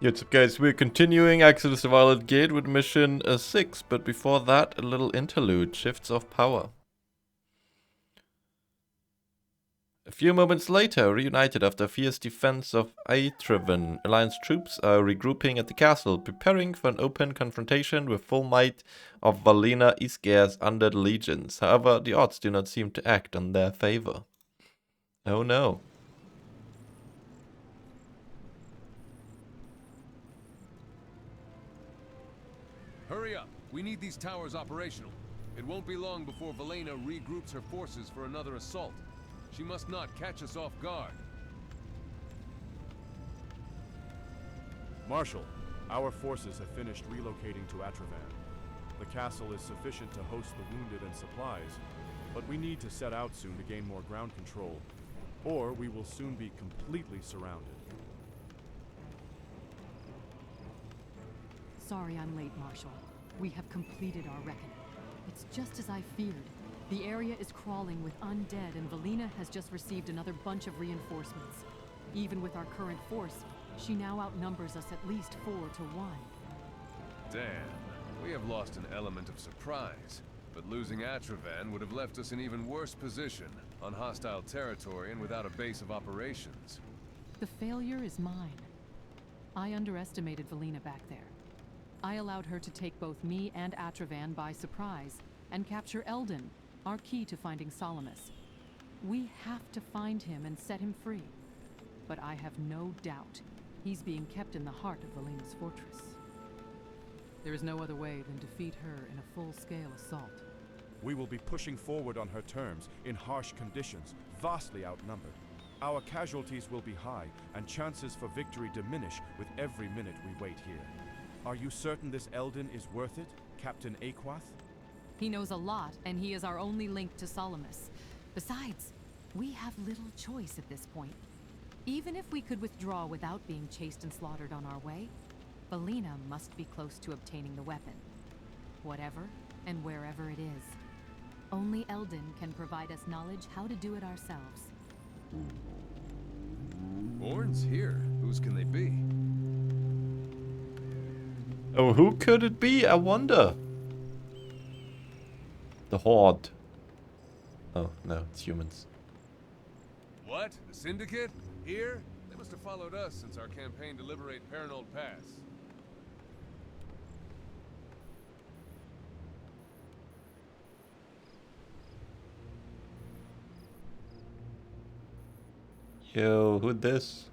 What's up, guys? We're continuing Exodus the Violet Gate with mission 6, but before that, a little interlude, Shifts of Power. A few moments later, reunited after a fierce defense of Aetreven, Alliance troops are regrouping at the castle, preparing for an open confrontation with full might of Valina Isgeir's undead legions. However, the odds do not seem to act in their favor. Oh no. Hurry up! We need these towers operational. It won't be long before Valena regroups her forces for another assault. She must not catch us off guard. Marshal, our forces have finished relocating to Aetreven. The castle is sufficient to host the wounded and supplies, but we need to set out soon to gain more ground control, or we will soon be completely surrounded. Sorry I'm late, Marshal. We have completed our reckoning. It's just as I feared. The area is crawling with undead, and Valina has just received another bunch of reinforcements. Even with our current force, she now outnumbers us at least 4 to 1. Damn, we have lost an element of surprise. But losing Aetreven would have left us in even worse position, on hostile territory and without a base of operations. The failure is mine. I underestimated Valina back there. I allowed her to take both me and Aetreven by surprise, and capture Eldon, our key to finding Salamis. We have to find him and set him free. But I have no doubt he's being kept in the heart of Valina's fortress. There is no other way than defeat her in a full-scale assault. We will be pushing forward on her terms, in harsh conditions, vastly outnumbered. Our casualties will be high, and chances for victory diminish with every minute we wait here. Are you certain this Eldon is worth it, Captain Aquath? He knows a lot, and he is our only link to Salamis. Besides, we have little choice at this point. Even if we could withdraw without being chased and slaughtered on our way, Valina must be close to obtaining the weapon. Whatever and wherever it is. Only Eldon can provide us knowledge how to do it ourselves. Horns here? Whose can they be? Oh, who could it be? I wonder. The Horde. Oh, no, it's humans. What? The Syndicate? Here? They must have followed us since our campaign to liberate Paranold Pass. Yo, who this?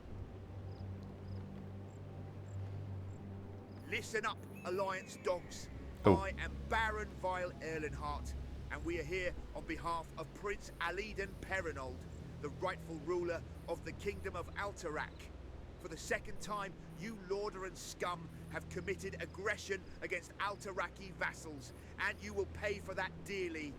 Listen up, Alliance dogs. Oh. I am Baron Vile Erlenhart, and we are here on behalf of Prince Aliden Perinold, the rightful ruler of the Kingdom of Alterac. For the second time, you Lordaeron scum have committed aggression against Alteraki vassals, and you will pay for that dearly.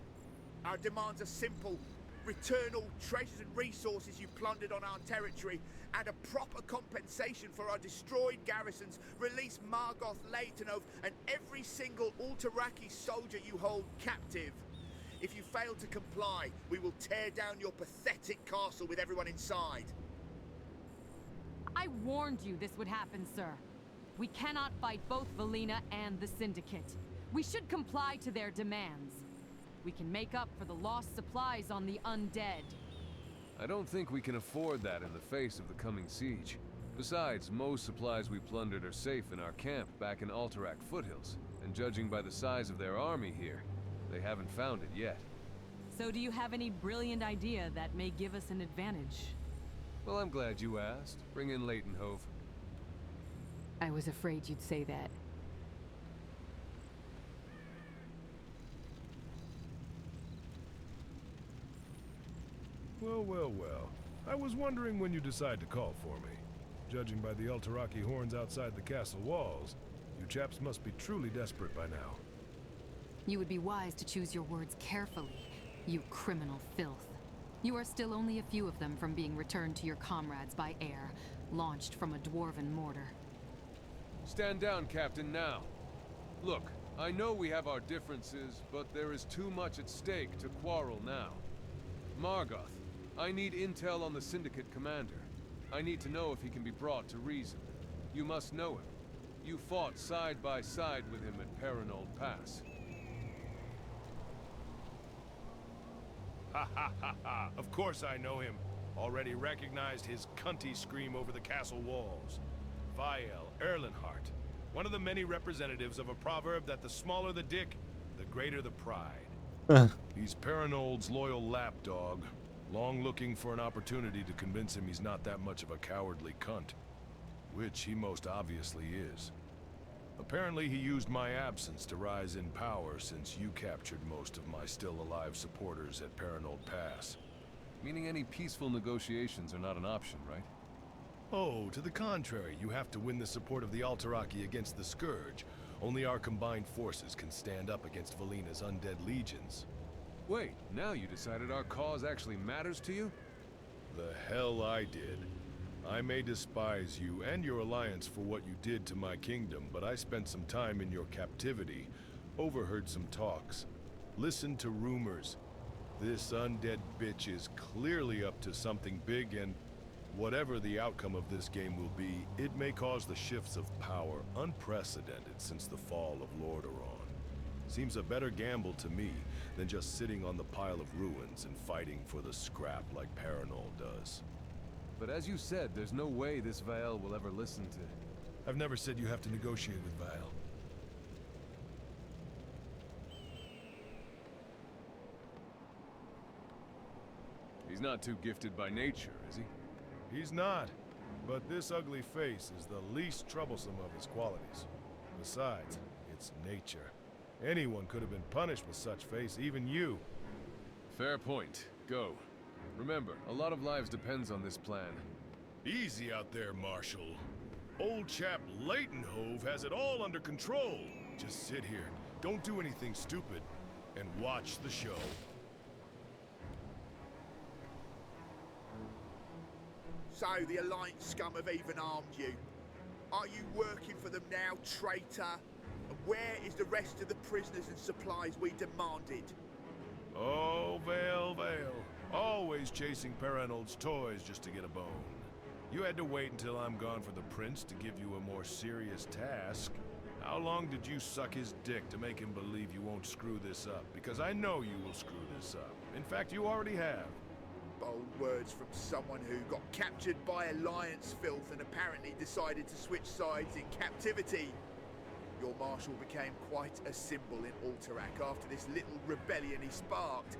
Our demands are simple. Return all treasures and resources you plundered on our territory, and a proper compensation for our destroyed garrisons. Release Margoth Leightonov and every single Alteraki soldier you hold captive. If you fail to comply, we will tear down your pathetic castle with everyone inside. I warned you this would happen, sir. We cannot fight both Valina and the Syndicate. We should comply to their demands. We can make up for the lost supplies on the undead. I don't think we can afford that in the face of the coming siege. Besides, most supplies we plundered are safe in our camp back in Alterac foothills, and judging by the size of their army here, they haven't found it yet. So do you have any brilliant idea that may give us an advantage? Well, I'm glad you asked. Bring in Leightonhove. I was afraid you'd say that. Well, well, well. I was wondering when you decide to call for me. Judging by the Alteraki horns outside the castle walls, you chaps must be truly desperate by now. You would be wise to choose your words carefully, you criminal filth. You are still only a few of them from being returned to your comrades by air, launched from a dwarven mortar. Stand down, Captain, now. Look, I know we have our differences, but there is too much at stake to quarrel now. Margoth, I need intel on the Syndicate commander. I need to know if he can be brought to reason. You must know him. You fought side by side with him at Perinold Pass. Ha ha ha ha! Of course I know him. Already recognized his cunty scream over the castle walls. Viel Erlenhart, one of the many representatives of a proverb that the smaller the dick, the greater the pride. He's Perinold's loyal lapdog, long looking for an opportunity to convince him he's not that much of a cowardly cunt. Which he most obviously is. Apparently he used my absence to rise in power since you captured most of my still-alive supporters at Perinold Pass. Meaning any peaceful negotiations are not an option, right? Oh, to the contrary, you have to win the support of the Alterachi against the Scourge. Only our combined forces can stand up against Valina's undead legions. Wait, now you decided our cause actually matters to you? The hell I did. I may despise you and your alliance for what you did to my kingdom, but I spent some time in your captivity, overheard some talks, listened to rumors. This undead bitch is clearly up to something big, and whatever the outcome of this game will be, it may cause the shifts of power unprecedented since the fall of Lordaeron. Seems a better gamble to me than just sitting on the pile of ruins and fighting for the scrap like Perinold does. But as you said, there's no way this Viel will ever listen to... I've never said you have to negotiate with Viel. He's not too gifted by nature, is he? He's not, but this ugly face is the least troublesome of his qualities. Besides, it's nature. Anyone could have been punished with such face, even you. Fair point. Go. Remember, a lot of lives depends on this plan. Easy out there, Marshal. Old chap Leightonhove has it all under control. Just sit here, don't do anything stupid, and watch the show. So, the Alliance scum have even armed you. Are you working for them now, traitor? And where is the rest of the prisoners and supplies we demanded? Oh, Vale. Always chasing Perinold's toys just to get a bone. You had to wait until I'm gone for the prince to give you a more serious task. How long did you suck his dick to make him believe you won't screw this up? Because I know you will screw this up. In fact, you already have. Bold words from someone who got captured by Alliance filth and apparently decided to switch sides in captivity. Your marshal became quite a symbol in Alterac after this little rebellion he sparked.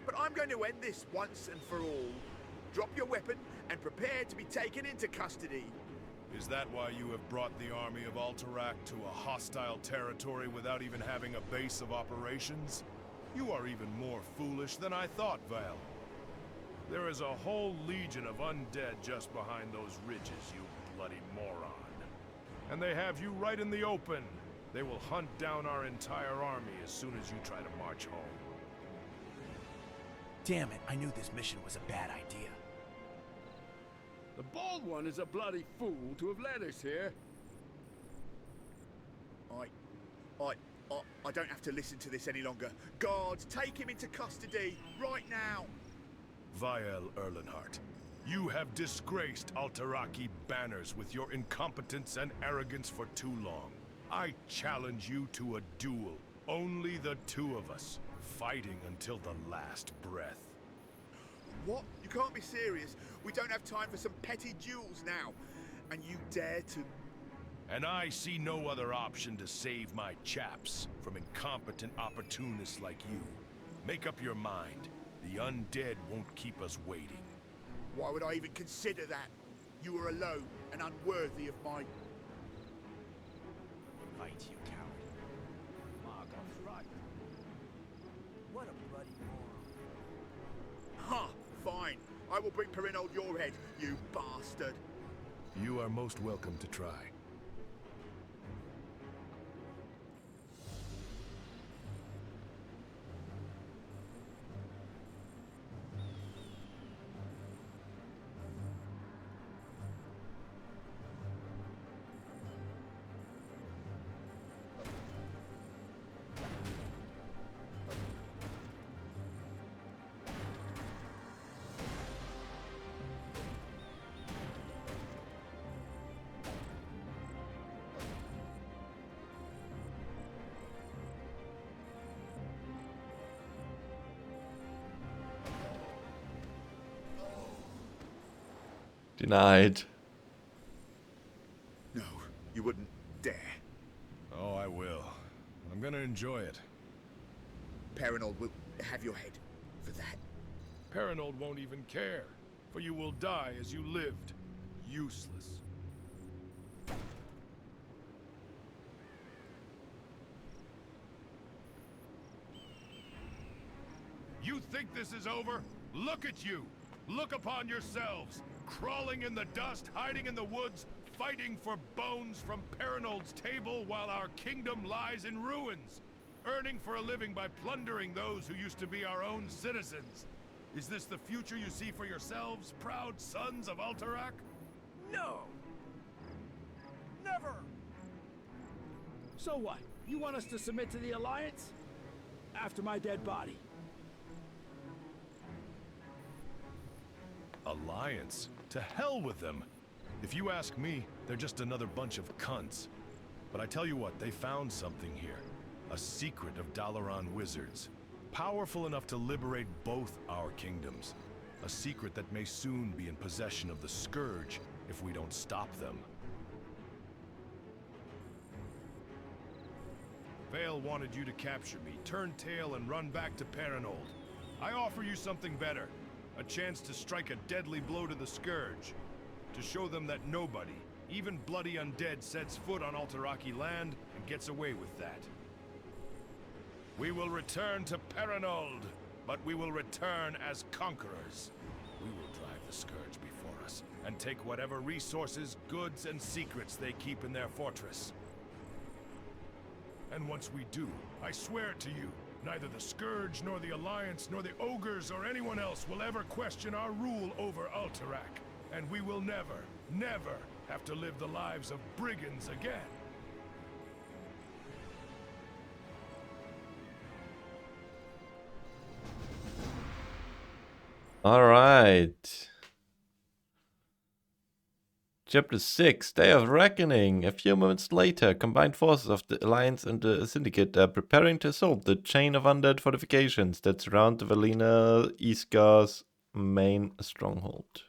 But I'm going to end this once and for all. Drop your weapon and prepare to be taken into custody. Is that why you have brought the army of Alterac to a hostile territory without even having a base of operations? You are even more foolish than I thought, Val. There is a whole legion of undead just behind those ridges, you bloody moron. And they have you right in the open. They will hunt down our entire army as soon as you try to march home. Damn it, I knew this mission was a bad idea. The bald one is a bloody fool to have led us here. I don't have to listen to this any longer. Guards, take him into custody, right now! Viel Erlenhart, you have disgraced Alteraki banners with your incompetence and arrogance for too long. I challenge you to a duel. Only the two of us, fighting until the last breath. What? You can't be serious. We don't have time for some petty duels now. And you dare to... And I see no other option to save my chaps from incompetent opportunists like you. Make up your mind. The undead won't keep us waiting. Why would I even consider that? You are alone and unworthy of my... Fight, you coward. Margot's right. What a bloody moron. Ha! Fine. I will bring Perinold your head, you bastard. You are most welcome to try. Denied. No, you wouldn't dare. Oh, I will. I'm gonna enjoy it. Perinold will have your head for that. Perinold won't even care, for you will die as you lived. Useless. You think this is over? Look at you! Look upon yourselves! Crawling in the dust, hiding in the woods, fighting for bones from Perinold's table while our kingdom lies in ruins! Earning for a living by plundering those who used to be our own citizens! Is this the future you see for yourselves, proud sons of Alterac? No! Never! So what? You want us to submit to the Alliance? After my dead body? Alliance? To hell with them! If you ask me, they're just another bunch of cunts. But I tell you what, they found something here. A secret of Dalaran wizards. Powerful enough to liberate both our kingdoms. A secret that may soon be in possession of the Scourge if we don't stop them. Vale wanted you to capture me, turn tail and run back to Perinold. I offer you something better. A chance to strike a deadly blow to the Scourge. To show them that nobody, even bloody undead, sets foot on Alteraki land and gets away with that. We will return to Perinold, but we will return as conquerors. We will drive the Scourge before us and take whatever resources, goods, and secrets they keep in their fortress. And once we do, I swear to you, neither the Scourge, nor the Alliance, nor the Ogres, or anyone else will ever question our rule over Alterac. And we will never, never have to live the lives of brigands again. Alright. Chapter 6, Day of Reckoning. A few moments later, combined forces of the Alliance and the Syndicate are preparing to assault the chain of undead fortifications that surround the Valina Iskar's main stronghold.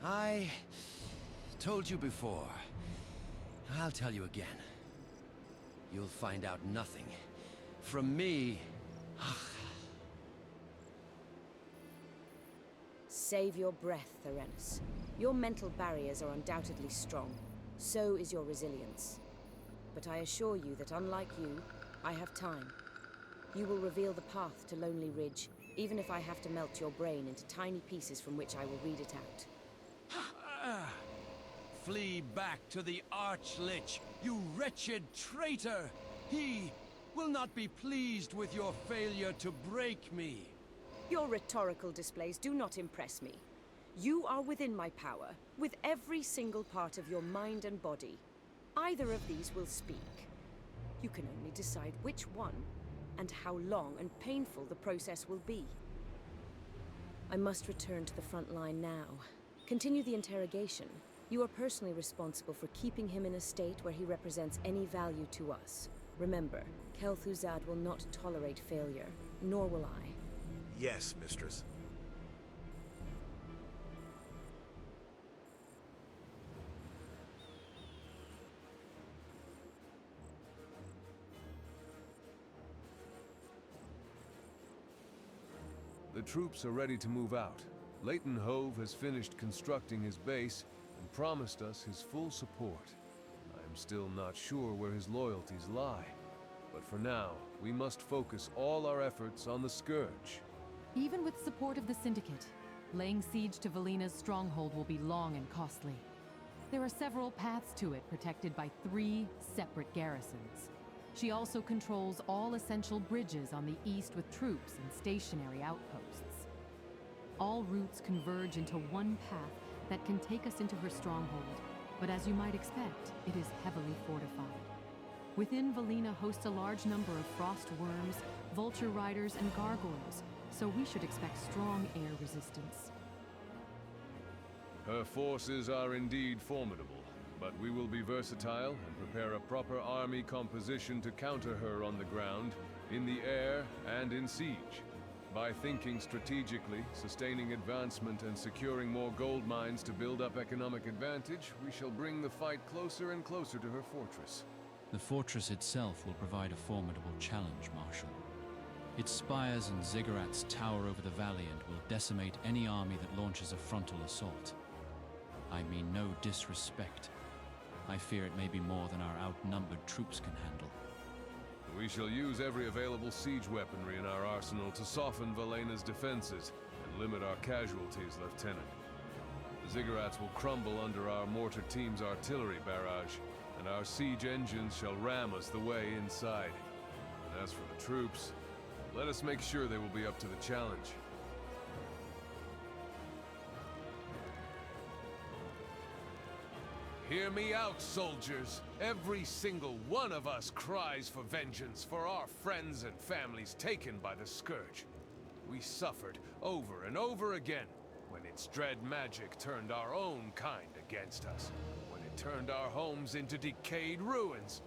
I told you before. I'll tell you again. You'll find out nothing. From me. Save your breath, Therenus. Your mental barriers are undoubtedly strong. So is your resilience. But I assure you that unlike you, I have time. You will reveal the path to Lonely Ridge, even if I have to melt your brain into tiny pieces from which I will read it out. Flee back to the Archlich, you wretched traitor! He will not be pleased with your failure to break me. Your rhetorical displays do not impress me. You are within my power, with every single part of your mind and body. Either of these will speak. You can only decide which one, and how long and painful the process will be. I must return to the front line now. Continue the interrogation. You are personally responsible for keeping him in a state where he represents any value to us. Remember, Kel'Thuzad will not tolerate failure, nor will I. Yes, mistress. The troops are ready to move out. Leighton Hove has finished constructing his base and promised us his full support. I am still not sure where his loyalties lie. But for now, we must focus all our efforts on the Scourge. Even with support of the Syndicate, laying siege to Valina's stronghold will be long and costly. There are several paths to it protected by 3 separate garrisons. She also controls all essential bridges on the east with troops and stationary outposts. All routes converge into one path that can take us into her stronghold, but as you might expect, it is heavily fortified. Within Valina hosts a large number of frost worms, vulture riders, and gargoyles, so we should expect strong air resistance. Her forces are indeed formidable, but we will be versatile and prepare a proper army composition to counter her on the ground, in the air, and in siege. By thinking strategically, sustaining advancement, and securing more gold mines to build up economic advantage, we shall bring the fight closer and closer to her fortress. The fortress itself will provide a formidable challenge, Marshal. Its spires and ziggurats tower over the valley and will decimate any army that launches a frontal assault. I mean no disrespect. I fear it may be more than our outnumbered troops can handle. We shall use every available siege weaponry in our arsenal to soften Valena's defenses and limit our casualties, Lieutenant. The ziggurats will crumble under our mortar team's artillery barrage, and our siege engines shall ram us the way inside. And as for the troops, let us make sure they will be up to the challenge. Hear me out, soldiers. Every single one of us cries for vengeance for our friends and families taken by the Scourge. We suffered over and over again when its dread magic turned our own kind against us, when it turned our homes into decayed ruins.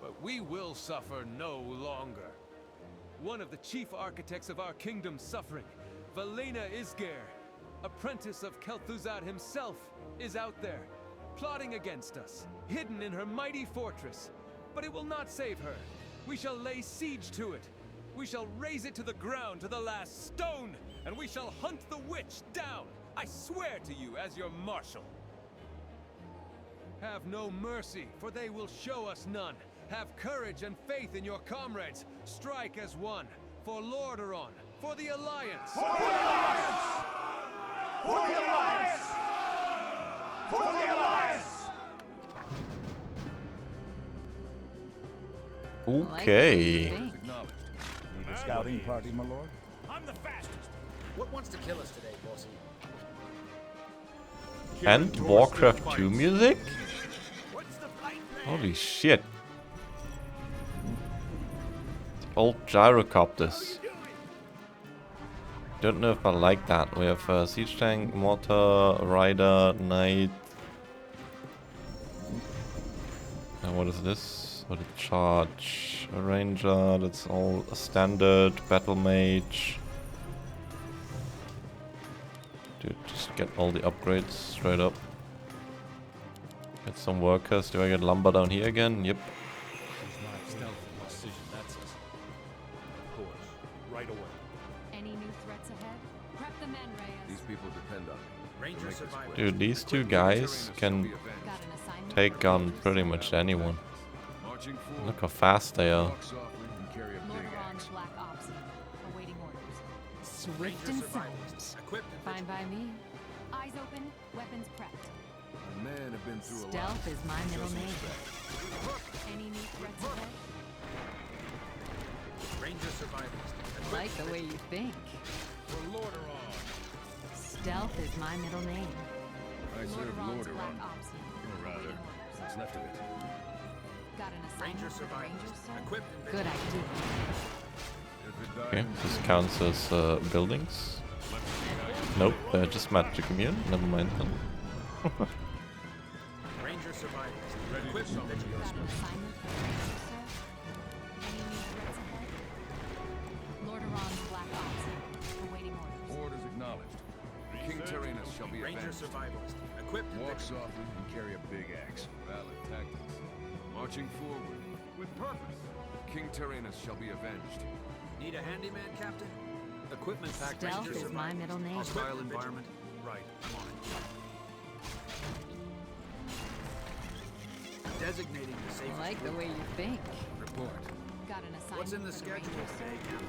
But we will suffer no longer. One of the chief architects of our kingdom's suffering, Valena Isger, apprentice of Kel'Thuzad himself, is out there, plotting against us, hidden in her mighty fortress. But it will not save her. We shall lay siege to it. We shall raze it to the ground to the last stone, and we shall hunt the witch down. I swear to you as your marshal. Have no mercy, for they will show us none. Have courage and faith in your comrades. Strike as one, for Lordaeron, for the Alliance! For the Alliance! For the Alliance! For the Alliance! Okay. Need a scouting party, my lord? I'm the fastest. What wants to kill us today, bossy? And Warcraft 2 music? Holy shit. Old gyrocopters. Don't know if I like that. We have siege tank, mortar, rider, knight. And what is this? What a charge? A ranger. That's all standard. Battle mage. Dude, just get all the upgrades straight up. Get some workers. Do I get lumber down here again? Yep. Right away. Any new threats ahead? Prep the men, Reyes. These people depend on me. Ranger survivor. Dude, these two guys can Got an assignment? take on pretty much anyone. Look how fast they are. Lordaeron's Black Ops, awaiting orders. Swift and silent. Fine by me. Eyes open, weapons prepped. Men have been through a lot. Stealth is my middle name. Any new threats ahead? Ranger survivors. Like the way you think. For Lordaeron. Stealth is my middle name. I serve Lordaeron's Lordaeron. Black Ops, Or rather, awaiting what's orders. left of it. Got an assignment Ranger for the survivors. Rangers, sir? Equipped and Good idea. Okay, this counts as buildings. Nope, just magic immune. Never mind then. Ranger survivors. Equipped and vigilant. Got an assignment for the Rangers, sir? Any new threats ahead? Lordaeron's Black Ops, awaiting orders. Orders acknowledged. King Tyrannus shall be Ranger avenged. survivors. Equipped and Walk vigilant. softly and carry a big axe. Valid tactics. Marching forward with purpose. King Tyrannus shall be avenged. Need a handyman, Captain? Equipment pack. Stealth Ranger is my survivors. middle name. Hostile environment. Right. I'm on it. Designating the safest Like the route. way you think. Report. Got an assignment What's in the for schedule Rangers, sir? today, Captain?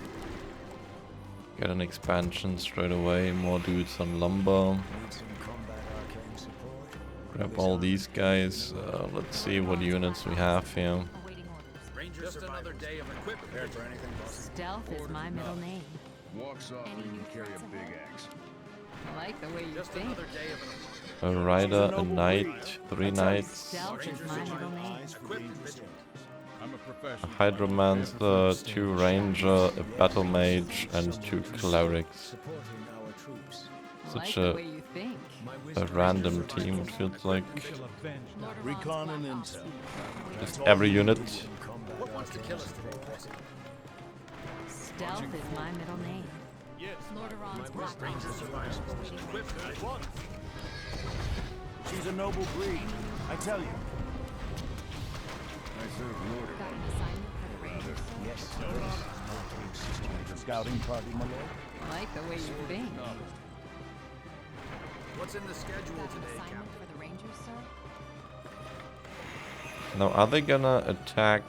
Get an expansion straight away. More dudes on lumber. Need some combat arcane support. Grab all these guys. Let's see what units we have here. Awaiting orders. Ranger Just survivors. another day of equipment. Prepared for anything, boss? Stealth is my middle name. Walk softly Any new and carry a threats big ahead? axe. I like the way you Just think. another day of A an rider, a knight, 3 knights, Stealth is my middle name. equipped and vigilant. I'm a a professional. hydromancer, 2 ranger, a battle mage, and 2 clerics. Supporting our troops. Like Such the a way you think. a random team, it feels like. Recon and intel. Just every unit. What wants to kill us today, bossy? Stealth is my middle name. Yes. Lord Aron's Black Black Ranger Ops. survives. Equipped. She's a noble breed, I tell you. I serve Lord. Got an assignment for the Rangers, sir? Yes. Scouting party, my lord. Like the way you think. What's in the schedule Got an today, assignment Captain? for the Rangers, sir? Now, are they gonna attack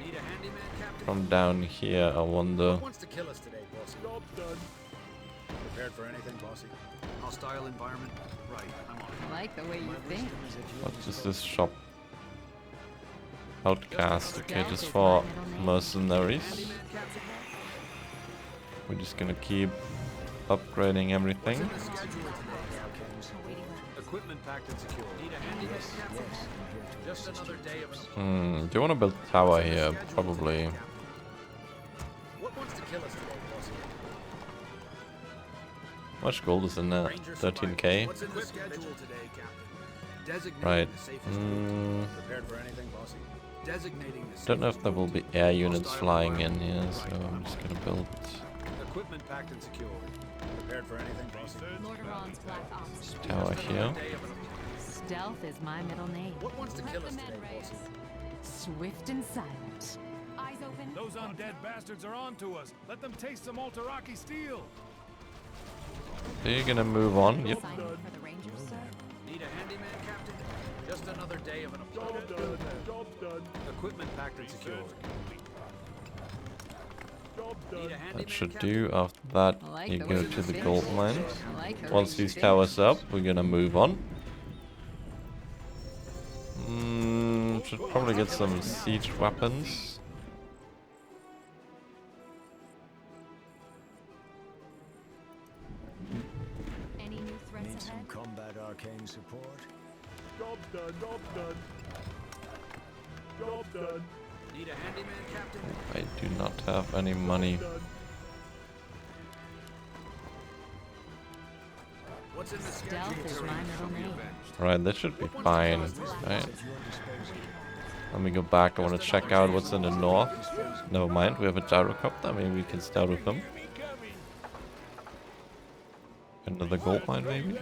Need a handyman, Captain? from down here? I wonder. What wants to kill us today, bossy? Job done. Prepared for anything, bossy? Hostile environment? Right, I'm on it. Like the way you think. What is this shop? Outcast. Okay, just for mercenaries. Handyman, Captain? We're just gonna keep upgrading everything. What's in the schedule today, Captain? Equipment packed and secure. Need a handyman, Captain? Just another day of an... Do you want to build a tower here? Probably. What wants to kill us today, bossy? How much gold is in there? Ranger 13k. What's in the schedule today, Captain? Designating Right. the safest route. Prepared for anything, bossy? Designating the Don't know if safest there will be air units flying in here, so I'm just gonna build. equipment packed and secure. Prepared for anything, bossy? Lord Aron's Black Ops. Tower here. Day of an... Stealth is my middle name. What wants to kill us today, bossy? Swift and silent. Eyes open. Those undead bastards are on to us. Let them taste some Alteraki steel. They're gonna move on. Yep. Assignment for the Rangers, sir? Need a handyman, Captain? Just another day of an Job done. Job done. equipment packed and secure. Job Need a done. handyman, That should Captain? do. After that, I like you the go way to you the think. gold mines. I like the Once way you these think. towers up, we're gonna move on. Should probably get some siege weapons. Any new threats ahead? Combat arcane support. Job done. Job done. Job done. Need a handyman, Captain? I do not have any money. Done. What's in the Stealth schedule? is my middle name. Right, that should be fine. Right. Let me go back. I want to check out what's in the north. Never mind, we have a gyrocopter. Maybe we can start with them. Another gold mine, maybe?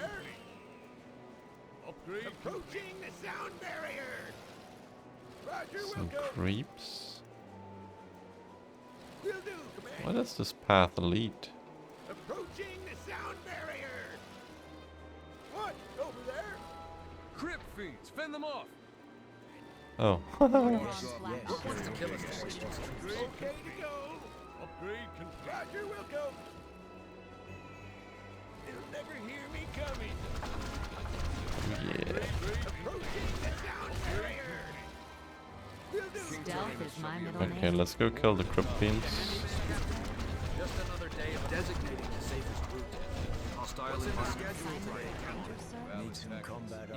Approaching the sound barrier. Roger, Some creeps. Will do, command. Where does this path lead? Approaching the sound barrier. What? Over there? Crypt feeds, fend them off. Oh. Lord Aron's Black Ops. Wants to kill us today, bossy? Okay to go. Upgrade complete. Roger, will go. They'll never hear me coming. Yeah. Approaching the sound barrier. Will do. Stealth is my middle Okay, name. let's go kill the crypt fiends. Just another day of designating the safest route. Hostile environment. Schedule today, Captain? Sir?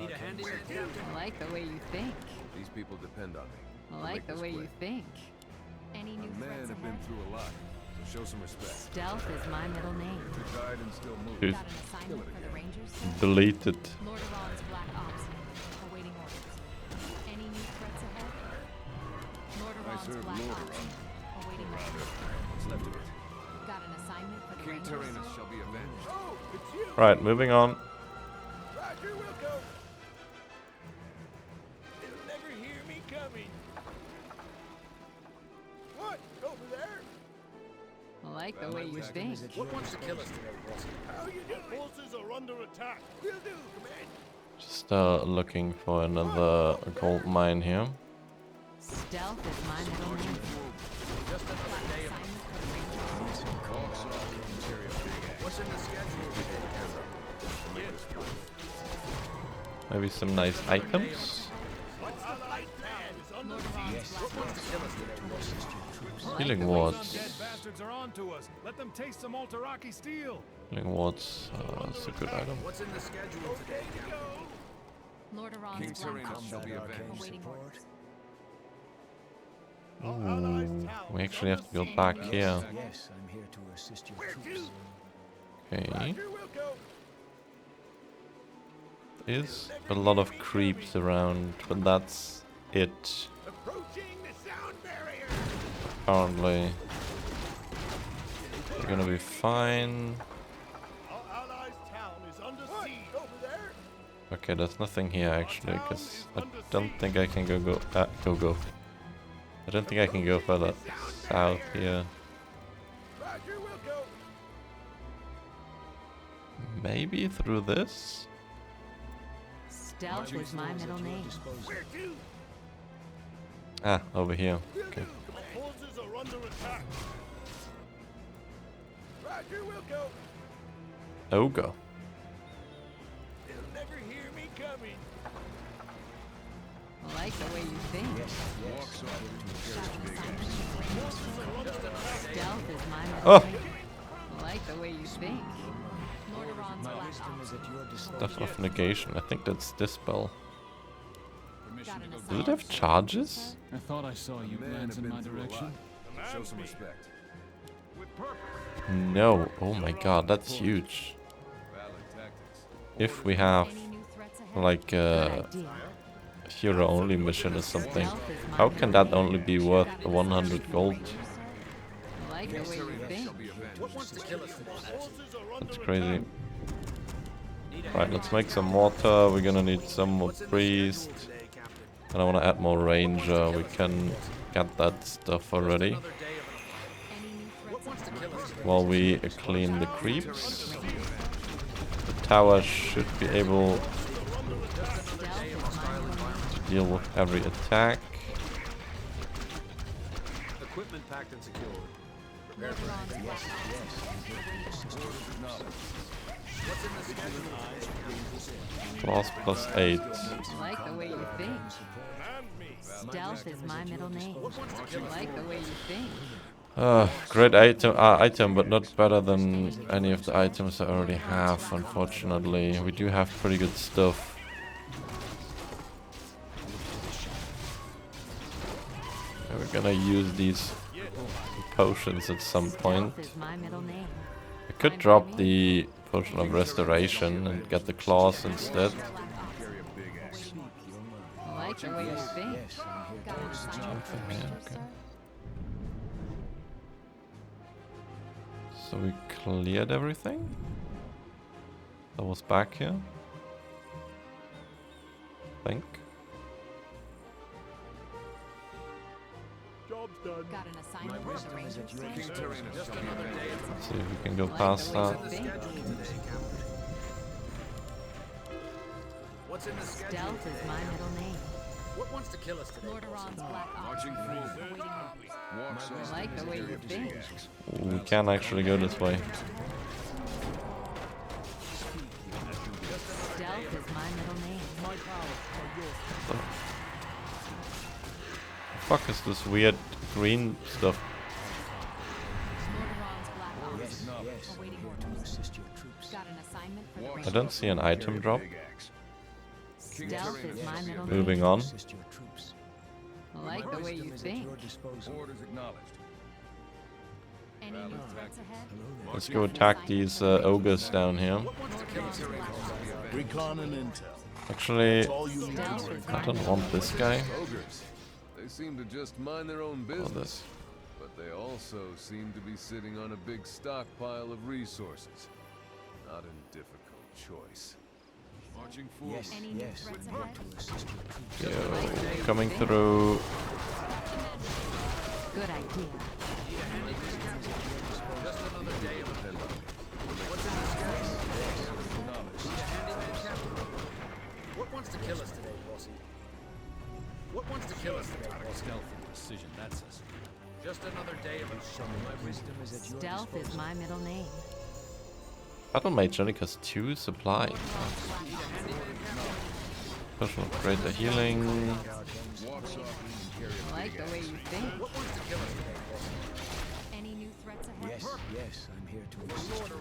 Need a handyman, Captain? I like the way you think. These people depend on me. I like the way you think. Any new Men threats have been ahead? through a lot, so show some respect. Stealth is my middle name. Died and still moving. Dude, Got an assignment for the Rangers, sir? deleted. Lord Aron's Black Ops. Awaiting orders. Any new threats ahead? Lord Aron's serve Black Lord Ops. Aron. Awaiting orders. What's left of it? Got an assignment for the King Rangers, Tyrannus sir? shall be avenged. Oh, it's you. Right, moving on. Roger, will go. They'll never hear me coming. What? Over there? I like the way you think. What wants to kill us today, bossy? How you doing? Forces are under attack. Will do, command. Just looking for another gold mine here. Stealth is my middle name. Just another day of... Assignment for the Rangers, sir? What's in the schedule today, Captain? Maybe some nice items. What's the light plan? Lord Aron's Black Wants to Ops. kill us today, bossy? Healing wards. Undead bastards are on to us. Let them taste some Alteraki steel. Healing wards. That's a good item. What's in the schedule today, Captain? Lord King Aron's Black Tyrannus Ops. shall be avenged. Awaiting orders. Ooh, we actually have to go back here. Yes, I'm here to assist your Where troops. to? Okay. Roger, will go. is a lot of creeps around, but that's it. Apparently. We're gonna be fine. Okay, there's nothing here actually, because I don't think I can go. I don't think I can go further south here. Maybe through this? Stealth is my middle name. Ah, over here. Okay. Ogre. I like the way you think. Stealth is my middle name. I like the way you think. Stuff of negation. I think that's this spell. Does it have charges? I thought I saw you glance in my direction. Show some respect. No. Oh my god, that's huge. If we have like a hero only mission or something, how can that only be worth 100 gold? That's crazy. Right, let's make some mortar. We're gonna need some more priest. And I wanna add more ranger. We can get that stuff already. While we clean the creeps. The tower should be able to deal with every attack. Equipment packed and secured. Class plus 8. I like the way you think. Stealth is my middle name. I like the way you think. Great item, but not better than any of the items I already have, unfortunately. We do have pretty good stuff. And we're gonna use these potions at some point. I could drop the potion of restoration and get the claws instead. I like the way you think. Okay. So we cleared everything that was back here, I think. Got an assignment for the Rangers. Let's see if we can go past that. What's in the schedule? Stealth is my middle name. What wants to kill us today? Lord Aron's Black Ops. Marching forward. I like the way you think. We can actually go this way. Stealth is my middle name. The fuck is this weird green stuff? Lord Aron's Black Ops. Awaiting orders. Got an assignment for the I Rangers. don't see an item drop. Stealth is my middle name. Moving on. I like the way you think. Orders acknowledged. Any new threats ahead? Let's go attack these ogres down here. Recon and intel. Actually, Stealth is I my don't middle want this guy. Ogres. They seem to just mind their own Or business. this. But they also seem to be sitting on a big stockpile of resources. Not a difficult choice. Marching forward. Any new threats ahead? Yo, coming through. Good idea. Just another day of a What's in the schedule? What wants to kill us today, bossy? What wants to kill us today, bossy? Stealth and precision, that's us. Just another day of a My wisdom is at your Stealth is my middle name. Battle Mage only costs 2 supply. Potion of greater healing. I like the way you think. What wants to kill us today, bossy? Any new threats ahead? Yes, I'm here to assist.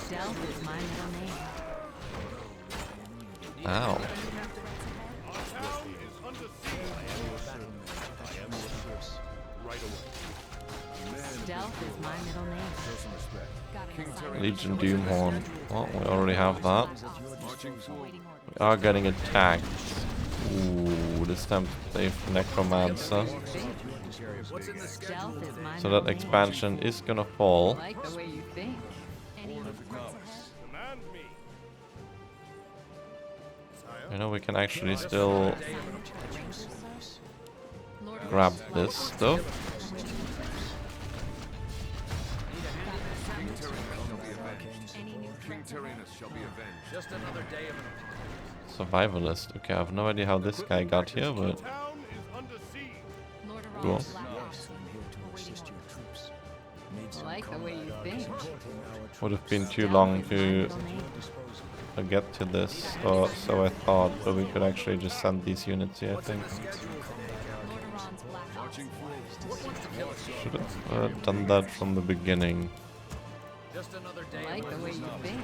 Stealth is my middle name. Ow. Stealth is my middle name. Show some respect. King Terrain. Legion Doomhorn. Well, we already have that. Marching forward. We are getting attacked. Ooh, this time they've Necromancer. What's in the Stealth is my So middle that name. expansion is gonna fall. I like the way you think. Orders acknowledged. Command me. You know, we can actually still grab this stuff. King Tyrannus shall be avenged. Just another day of an Survivalist. Okay, I have no idea how this guy got here, but Town is under siege. Lord cool. Aron's Black Yes, Ops. I'm here to assist your troops. Need some Like the way you combat think. arms supporting our Would have been too Stealth long is my to middle name. get to this, or so I thought, but we could actually just send these units here, I think. Lord Aron's Black Ops. Marching forward. Should have done that from the beginning. Just another day Like the way you think.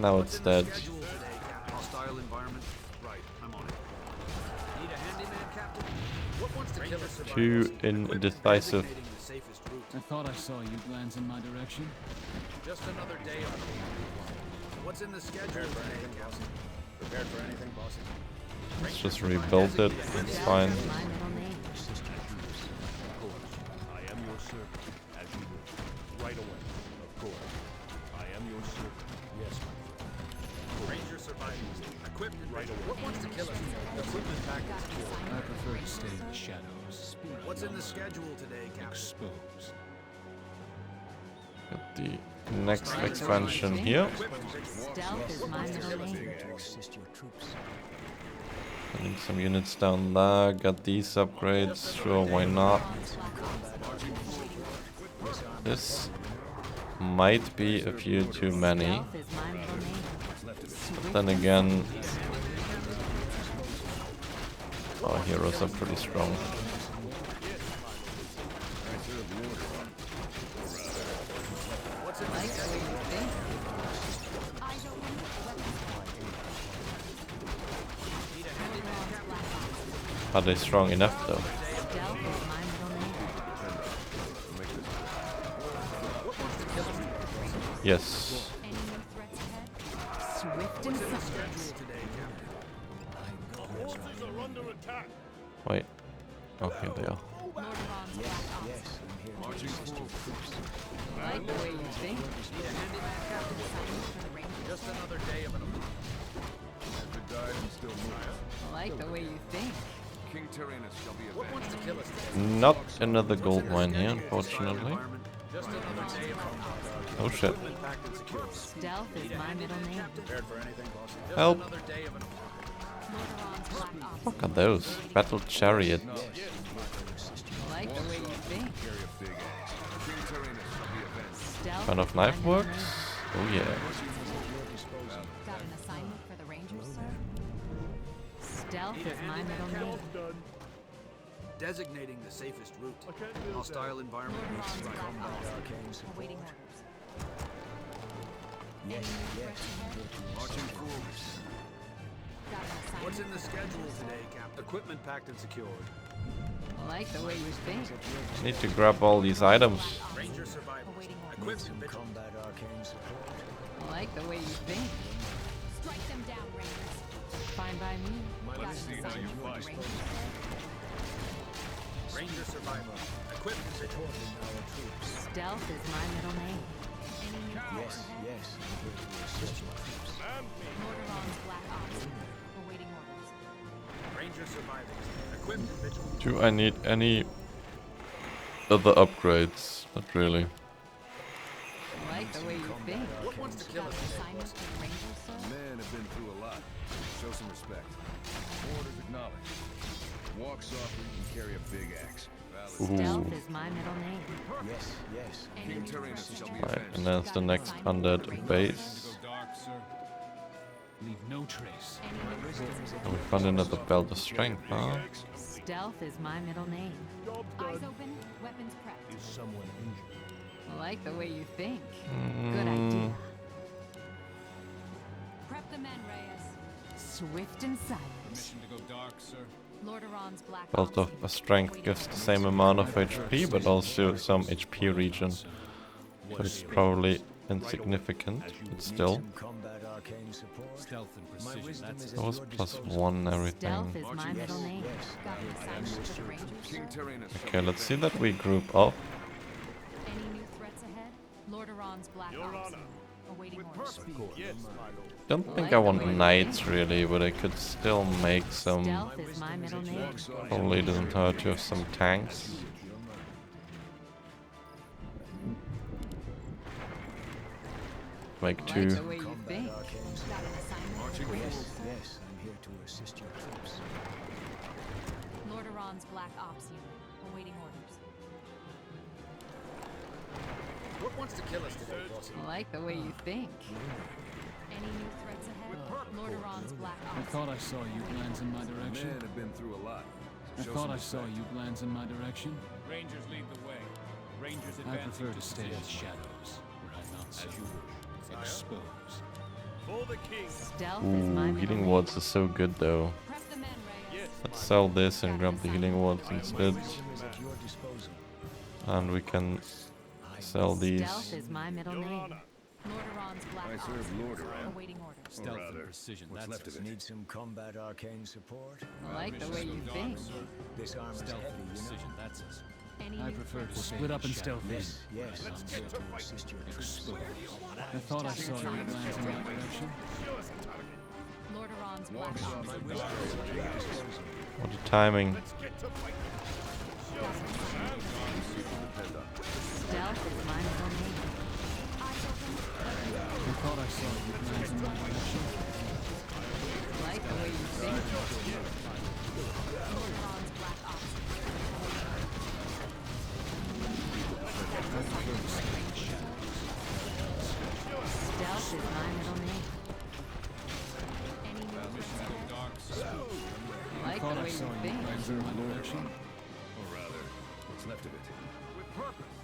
Now it's dead. schedule today, Captain. Hostile environment. Right, I'm on it. Need a handyman, Captain? What wants to kill us? Too indecisive. Designating the safest route. I thought I saw you glance in my direction. Just another day of What's in the schedule today, Captain? Prepared for anything, bossy? Let's just rebuild it. It's fine. Stealth is my middle name. I am your servant, as you wish. Right away, of course. I am your servant. Yes, my friend. Ranger survivors. Equipment Right away. What wants to kill us? Equipment package. I prefer to stay in the shadows. What's in the schedule today, Captain? Exposed. Get the next expansion here. Stealth is my middle name. To assist your troops. Sending some units down there. Got these upgrades. Sure, why not? This might be a few too many. Stealth is my middle name. Then again, our heroes are pretty strong. Like the way you think. Are they strong enough though? Stealth is my middle name. Yes. Any new threats ahead? Swift and silent. Forces are under attack. Wait. Oh, here they are. Lord Aron's Black Ops. Yes, I'm here to assist your troops. Like the way you think. Just another day of an The died and still moves. Like the way you think. King Tyrannus shall be What wants avenged. to kill us today? Not another gold mine here, unfortunately. Just another day of an Oh shit. equipment packed and secured. Stealth is my middle name. Prepared for anything, bossy? Just Help. another day of an Lord Aron's Black Ops. Fuck are those? Battle chariot. Like the way you think. Carry a big axe. King Tyrannus shall be avenged. Stealth Kind is of my knife middle works? name. Oh yeah. Got an assignment for the Rangers, sir? Stealth is my middle name. Designating the safest route. I can't do Hostile environment. Lord Aron's Black Ops. Arcane support. Awaiting orders. Yes, yes, I'm here to Marching forward. Got an assignment. What's in the schedule today, Captain? Equipment packed and secured. Like the way you think. Need to grab all these items. Ranger survivors. Awaiting orders. Equipment vigil. combat arcane support. Like the way you think. Strike them down, Rangers. Fine by me. Got Let's an see how you assignment for the fight. Rangers. Ranger survivors. Equipment vigil. Supporting our troops. Stealth is my middle name. Any new Yes, threats ahead? yes, I'm here to assist your troops. Lord Aron's Black Ops. Awaiting orders. Ranger survivors. Equipment vigil. Do I need any other upgrades? Not really. Like the way you think. What wants to kill Got us an today, assignment bossy? for the Rangers, sir? Men have been through a lot. Show some respect. Orders acknowledged. Walk softly and carry a big axe. Valid. Stealth is my middle name. Yes, yes, I'm Any King new Tyrannus threats shall be ahead? Right, and that's the next undead base. Dark, sir. Leave no trace. Any new threats ahead? And we found another belt of strength, huh? Stealth is my middle name. Eyes open, weapons prepped. Is someone injured? Like the way you think. Good idea. Prep the men, Reyes. Swift and silent. Permission to go dark, sir. Lord Iran's black Belt of Strength gives the same amount of HP, but also some HP regen. So it's probably insignificant, but still. Combat arcane support. Stealth and My precision, wisdom that's is That at was your plus disposal. 1 everything. Stealth is my middle name. Yes, Got an assignment for the Rangers, King sir? Tyrannus shall Okay, be let's see avenged. that we group up. Any new threats ahead? Lord Iran's black ops. Awaiting orders. Don't think I want knights really, but I could still make some. Stealth is my middle name. Probably doesn't hurt to have some tanks. Make Like 2. the way you think. Arcane Got an assignment for the Rangers, sir? Yes, I'm here to assist your troops. Lord Iran's black ops unit. Awaiting orders. What wants to kill us today, bossy? Like the way you think. Any new threats ahead? Lord Iran's black I ops. thought I saw you glance in my direction. Men have been through a lot. I Show thought some I saw respect. you glance in my direction. Rangers lead the way. Rangers I advancing prefer to to stay in the position. shadows, where I'm not so exposed. For the king. Stealth is my Ooh, middle healing name. wards is so good though. Prep the men, Ray. Let's sell this and grab the healing wards instead. Wisdom is at your disposal. And we can sell these. Stealth is my middle name. Lord Iran's black I ops serve unit. Lord Iran. Awaiting orders. Stealth rather, and precision, what's that's left of it. Need some combat arcane support? Like the way you think. This armor's stealth heavy, and you know. precision, that's us. Any I new prefer threats to ahead? split up and stealth in. Yes, yes, I'm here to assist your troops. Exposed. I thought I saw you glance in my direction. Lord Iran's black ops. What a timing. Stealth is my middle name. I thought I saw you glance in my direction. Like the way you think. Lord Iran's black ops. Stealth is my middle name. Any new threats ahead? I Like thought the I way saw you you think. glance in my direction. Or rather, what's left of it. With purpose.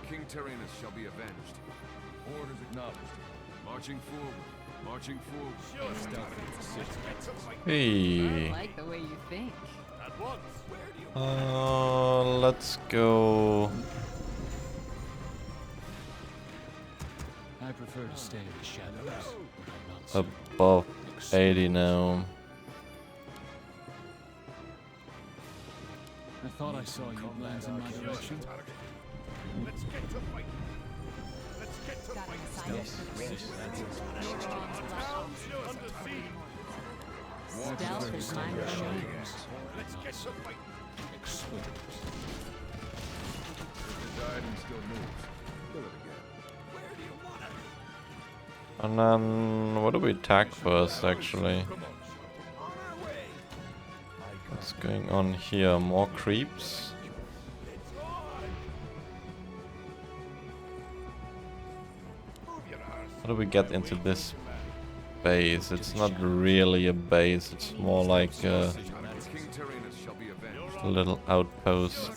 King Tyrannus shall be avenged. Orders acknowledged. Marching forward. Marching forward. Stealth and precision. Hey. Like the way you think. Let's go. I prefer to stay in the shadows, where I'm not so Above exposed. 80 now. I thought I saw you glance in my direction. Got an assignment for the Rangers. Lord Iran's black ops. Awaiting orders. Stealth is my middle name. Exposed. The item still moves. Fill it again. And then, what do we attack first actually? What's going on here? More creeps? How do we get into this base? It's not really a base, it's more like a King Tyrannus shall be avenged. little outpost.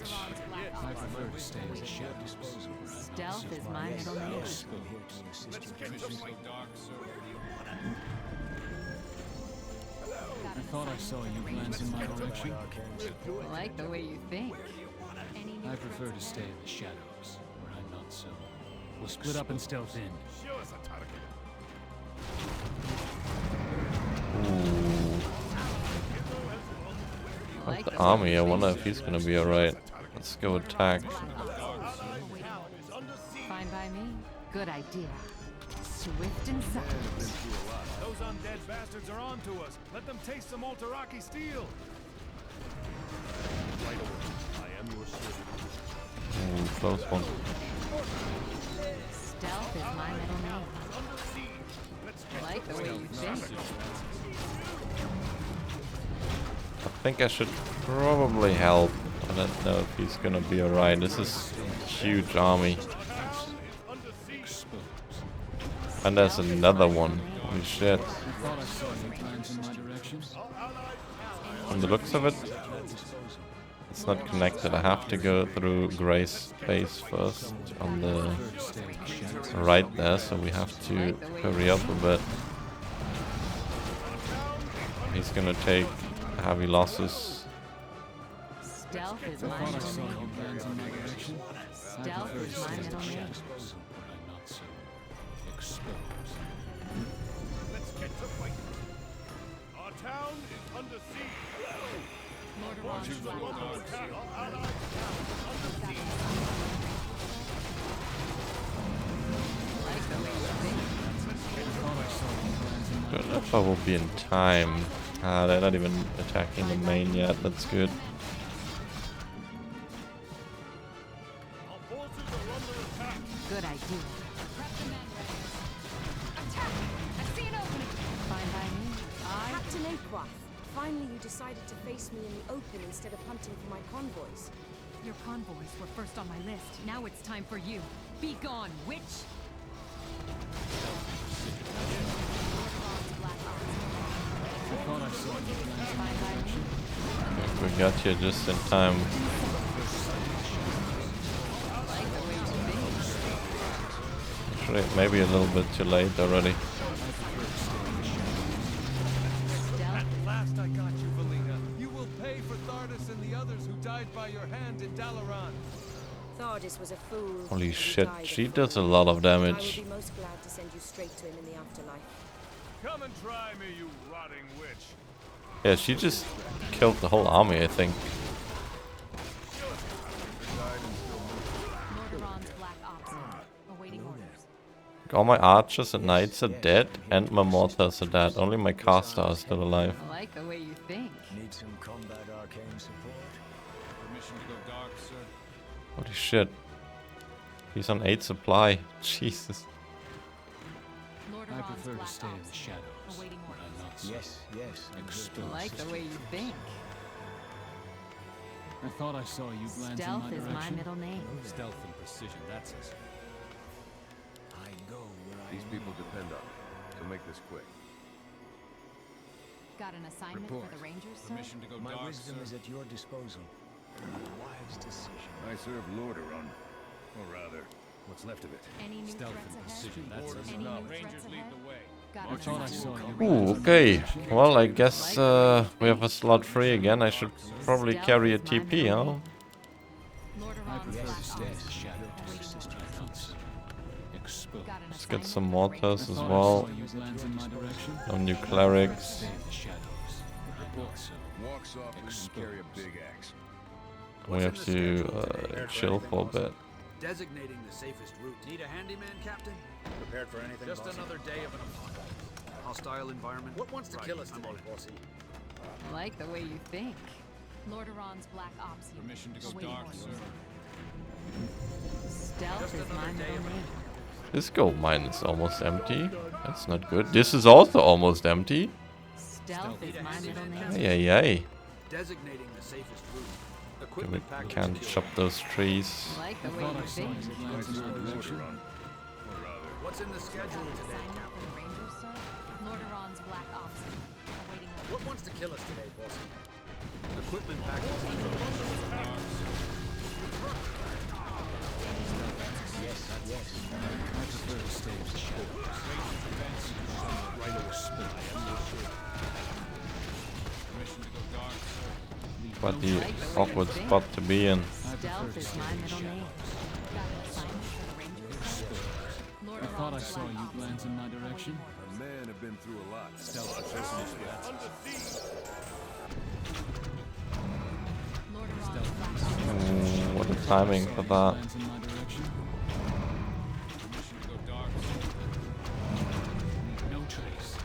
I prefer to stay in the shadows, where I'm not Stealth is my middle name. I'm here to assist your troops. I thought I saw you glance in my direction. Like the way you think. Any new I prefer to stay in the shadows, where I'm not so. We'll split up and stealth in. Like the army, I wonder if he's gonna be alright. Let's go attack. Fine by me. Good idea. Swift and silent. Those undead bastards are on to us. Let them taste some Alteraki steel. I am your servant. Ooh, close one. Stealth is my middle name. Like the way you think. I think I should probably help. I don't know if he's gonna be alright. This is a huge army. And there's another one. Holy shit. I thought I saw you glance in my direction. From the looks of it, it's not connected. I have to go through Gray's base first on the right there, so we have to hurry up a bit. He's gonna take heavy losses. Stealth is my middle name. Stealth is my middle name. Let's get to fighting. Our town is under siege. Mortarons black ops. Attack our allies' town under siege. Like the way you think. Don't know if I will be in time. Ah, they're not even attacking the main yet. That's good. Our forces are under attack. Good idea. Attack! I see an opening! Fine by me. Captain Aquath, finally you decided to face me in the open instead of hunting for my convoys. Your convoys were first on my list. Now it's time for you. Be gone, witch! We got here just in time. Actually, maybe a little bit too late already. At last I got you, Valina. You will pay for Thardis and the others who died by your hand in Dalaran. Thardis was a fool. Holy and he shit, died a she fool. does a lot of I would damage. be most glad to send you straight to him in the afterlife. Come and try me, you rotting witch. Yeah, she just killed the whole army, I think. Mortarons black ops. Awaiting orders. All my archers and knights are dead, and my mortars are dead. Only my caster are still alive. I like the way you think. Need some combat arcane support? Permission to go dark, sir. Holy shit. He's on 8 supply. Jesus. I prefer to stay in the shadows. Awaiting orders. I'm not so Yes, yes. I'm here to I like the assist way you. you think. I thought I saw you glance Stealth in my is my direction. middle name. Stealth and precision, that's it. I go where I These am people known. depend on me, so make this quick. Got an assignment Report. for the Rangers, sir? Permission to go My dark, wisdom sir. is at your disposal. A wise decision. I serve Lordaeron. Or rather, what's left of it. Any new Stealth threats and ahead? precision, that's it. Any new threats ahead? Got I an thought I assignment. saw you. Ooh, okay. Well, I guess we have a slot free again. I should probably carry a TP, huh? I Mortarons prefer black to stay in ops. the shadows. I'm not so exposed. Got an Let's get assignment some for the mortars Rangers. as I well. saw you glance in my direction. No new clerics. Stay in the shadows. I'm not so Walk softly and carry a big axe. We have to chill for a bit. Designating the safest route. Need a handyman, Captain? Prepared for anything, Just another day of an apocalypse. Hostile environment. What wants to kill us today, bossy? I like the way you think. Lordaeron's black ops here. permission to go Awaiting dark, orders. sir. Stealth is my middle name. This gold mine is almost empty. That's not good. This is also almost empty. Stealth is my middle name. Ay, ay, ay. Designating the safest route. Okay, we Equipment package can't secured. chop those trees. I like the I way thought I you saw think. you glance in my direction. What's in the Got schedule an today, assignment Captain? for the Rangers, sir? Lordaeron's black ops here. Awaiting orders. What wants to kill us today, bossy? Equipment package secured. Yes, yes. I prefer to stay in the shadows. Right over split. Permission to go dark, sir. But the awkward spot to be in. Stealth is my middle name. Got an assignment for the Rangers, sir? I thought I Lordaeron's saw black you ops glance in my direction. A man have been through a lot. Lordaeron's black ops. What a timing for that. Glance in my direction. Permission to go dark, sir. No trace.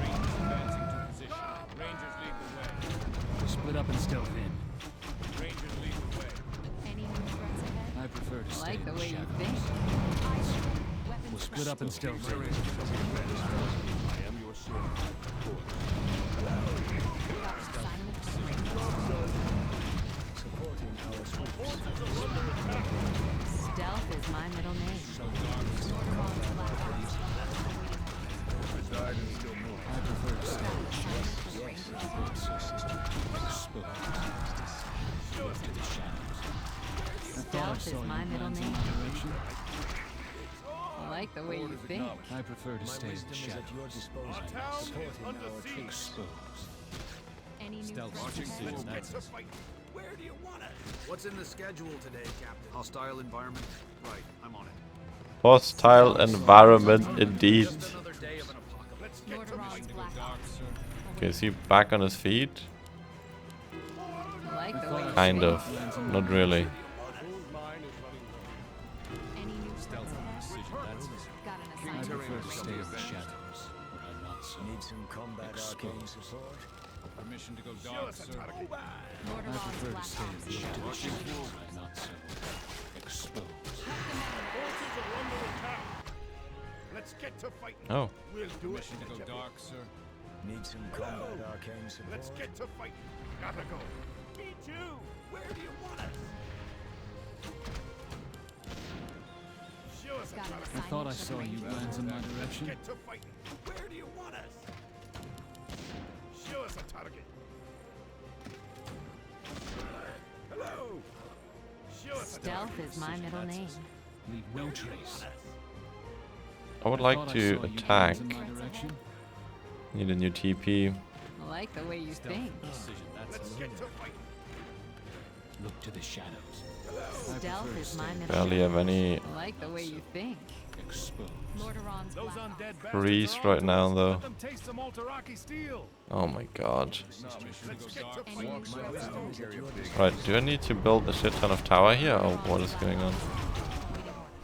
Rangers advancing to position. Rangers lead the way. Split up and stealth in. Rangers lead the way. Any new threats ahead? I prefer to I stay like in the the way you shadows. think. Weapons We'll split up and stealth in. I am your sword. got an assignment for the Rangers. Supporting our troops. Stealth is my middle name. Lordaeron's black ops. I prefer to stay Got an assignment for the Rangers. exposed. Left to the shadows. I thought I Stealth saw is my you middle glance in name. my direction. I like the way you think. I prefer to My stay in wisdom the is at shadows. your disposal. Our town is Supporting under our siege. troops. Exposed. Any new Stealth threats precision, ahead? that's it. Where do you want us? What's in the schedule today, Captain? Hostile environment? Right, I'm on it. Hostile environment indeed. Just another day of an apocalypse. Lordaeron's Black Ops. Okay, is he back on his feet? Like the way you Kind think. of. Not really. Any new Stealth threats ahead? precision, that's it. Got an I assignment. prefer to stay in the shadows, where I'm not so Need some combat arcane exposed. support? Permission to go dark, sir. I Lordaeron's prefer to Black stay in Ops. the shadows, where I'm not so exposed. Let's get to fighting. Oh, We'll do it. Permission to go dark, sir. Need some combat arcane support? Let's get to fighting. Gotta go. Me too. Where do you want us? Show us a Got an target. I thought I assignment for saw the you Rangers. glance in my Let's direction. get to fighting. Where do you want us? Show us a target. Hello. Show us a Stealth target. is my middle name. Leave no trace. I would I like thought I to saw you attack. glance in my direction. Need a new TP. I like the way you Stealth think. precision, that's Let's it. get to fighting. Look to the shadows. Stealth is my middle Barely name. have any I like the way you think. Exposed. Lordaeron's Those Black undead Ops. bastards freeze are right on now to us. though. Let them taste some Alteraki steel. Oh my god. Let's get to Any fighting. new threats ahead? Right, do I need to build a shit ton of tower here or what is going on?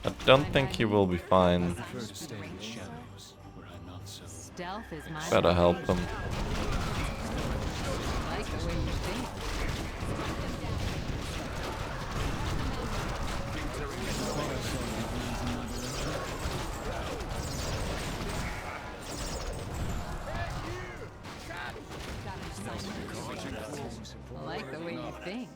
I don't think he will be fine. I prefer to stay in the shadows, where I'm not so. Stealth is my Better middle help name. him. I like the way you think. Got an assignment for the Rangers. I like the way you think.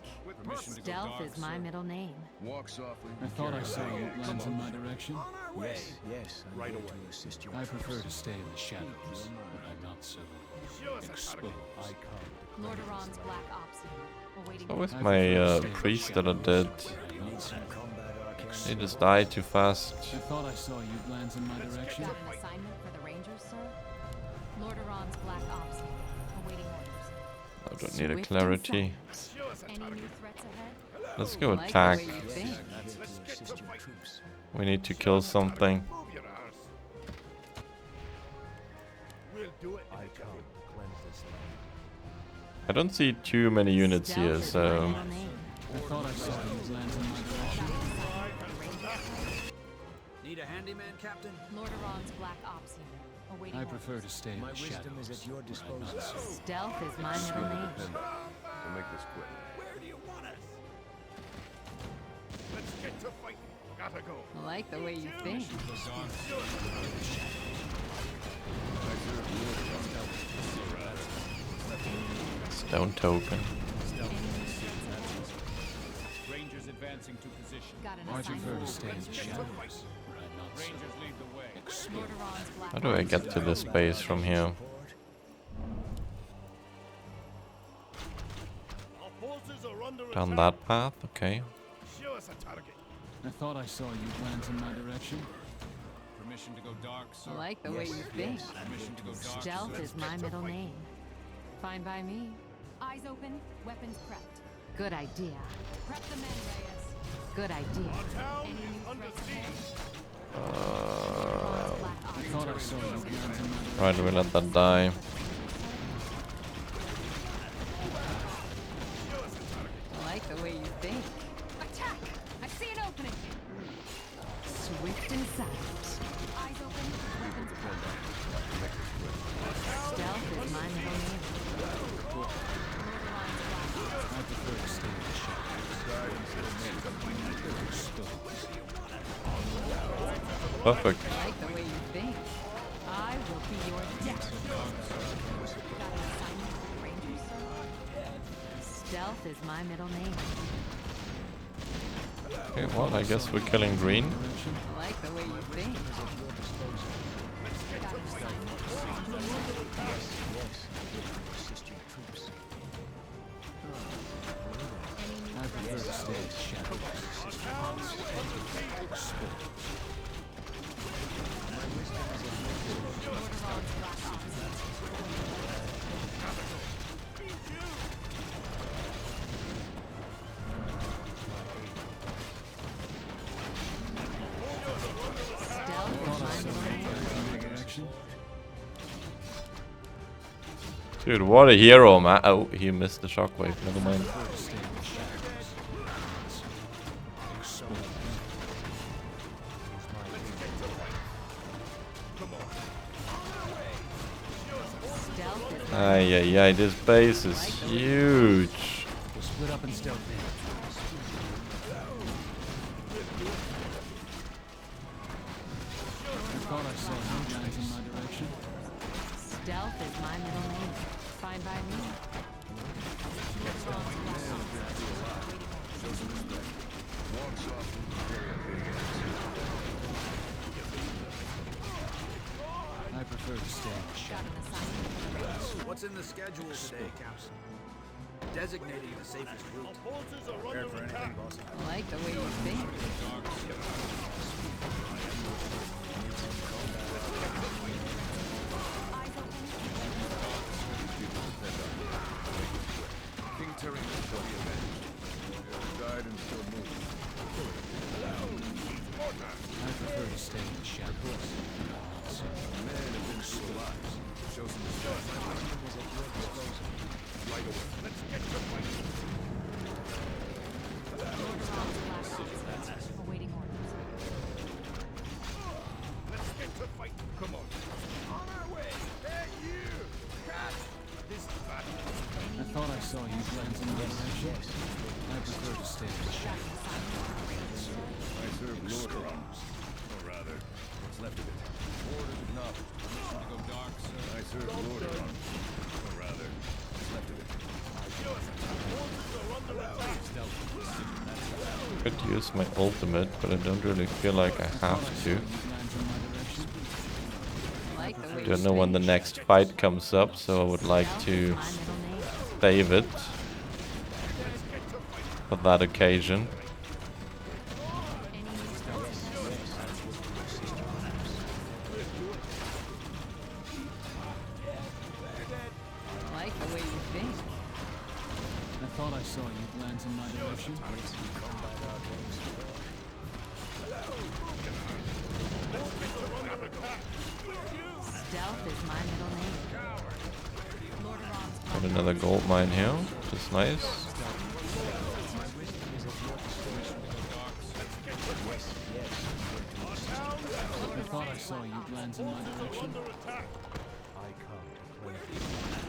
Permission to go Stealth dark, is my sir. middle name. Walk softly. I thought I saw you glance in my direction. Yes, yes, I'm here to assist your I troops. prefer to stay in the shadows, where I'm not so Show us a exposed. target. Lordaeron's Black Ops. Awaiting So with I my prefer to stay in the priest that I shadows, did, where I'm Need not so. some combat arcane he support? just died too fast. I thought I saw you glance in my direction. Got an assignment for the Rangers, sir? Lordaeron's Black Ops. Awaiting orders. I don't need a Swift and clarity. silent. Show us a Any target. new threats ahead? Let's go I like the attack. way you think. Here Let's to get assist to your fighting. troops. We need to kill something. Move your arse. We'll do it. I come to cleanse this land. I don't see too many units Stealth here, is my so middle name. I thought I saw you glance in my direction. Need a handyman, Captain? Lordaeron's Black Ops here. Awaiting I orders. prefer to stay in My the wisdom shadows, is at your where I'm disposal. not so. Stealth is my middle name. We'll make this quick. Where do you want us? Let's get to fighting. Gotta go. I like the way you think. stone token. Rangers advancing to position. Got an I prefer assignment to for stay the in the Rangers. shadows, where I'm not so. Rangers lead the way. Exposed. Lordaeron's Black How do I Ops. get to this base from here? Our forces are under Down attack. that path? Okay. Show us a target. I thought I saw you glance in my direction. Permission to go dark, sir. I like the way you think. Permission to go dark. Stealth is my middle name. Fine by me. Eyes open, weapons prepped. Good idea. Prep the men, Reyes. Good idea. Town Any is new under threats siege. ahead? Lordaeron's Black I Ops. thought I saw you glance in my direction. Right, we let that die. I like the way you think. Attack! I see an opening. Swift and silent. Eyes open, weapons prepped. Stealth is my middle name. Lordaeron's Black Ops. I prefer to stay in the shadows. Exposed. Perfect. I like the way you think. I will be your death. Got an assignment for the Rangers, sir? Stealth is my middle name. Okay, well, I guess we're killing green. I like the way you think. Got an assignment for the Rangers. Yes, assist your troops. Any new I prefer threats? to stay in the shadows. Exposed. Lordaeron's Black Ops. Dude, what a hero, man. Oh, he missed the shockwave. Never mind. Ay, ay, ay, this base is huge. We'll split up and stealth in. I thought I saw no guys in my direction. Stealth is my middle name. Fine by me. I prefer to stay in the shadows. What's in the schedule today, Captain? Designating the safest route. Prepared for anything, boss? I like the way you think. King Terrain shall be avenged. Died and still moving. I prefer to stay in the shadows. Man have been through a lot. Show some respect. Right away. Let's get to fight. Awaiting orders. Let's get to fight. Come on. On our way. Hey, you! Catch! This battle. I thought I saw you glance in my direction. I prefer to stay in the shadows. I serve Lord Arms. Or rather, what's left of it. Orders acknowledged. Permission to go dark, sir. I serve Lord Arms. Or rather, what's left of it. Could use my ultimate, but I don't really feel like I have to. Don't know when the next fight comes up, so I would like to save it for that occasion. Like the way you think. I thought I saw you glance in my direction. Stealth is my middle name. Got another gold mine here, which is nice. I thought I saw you glance in my direction.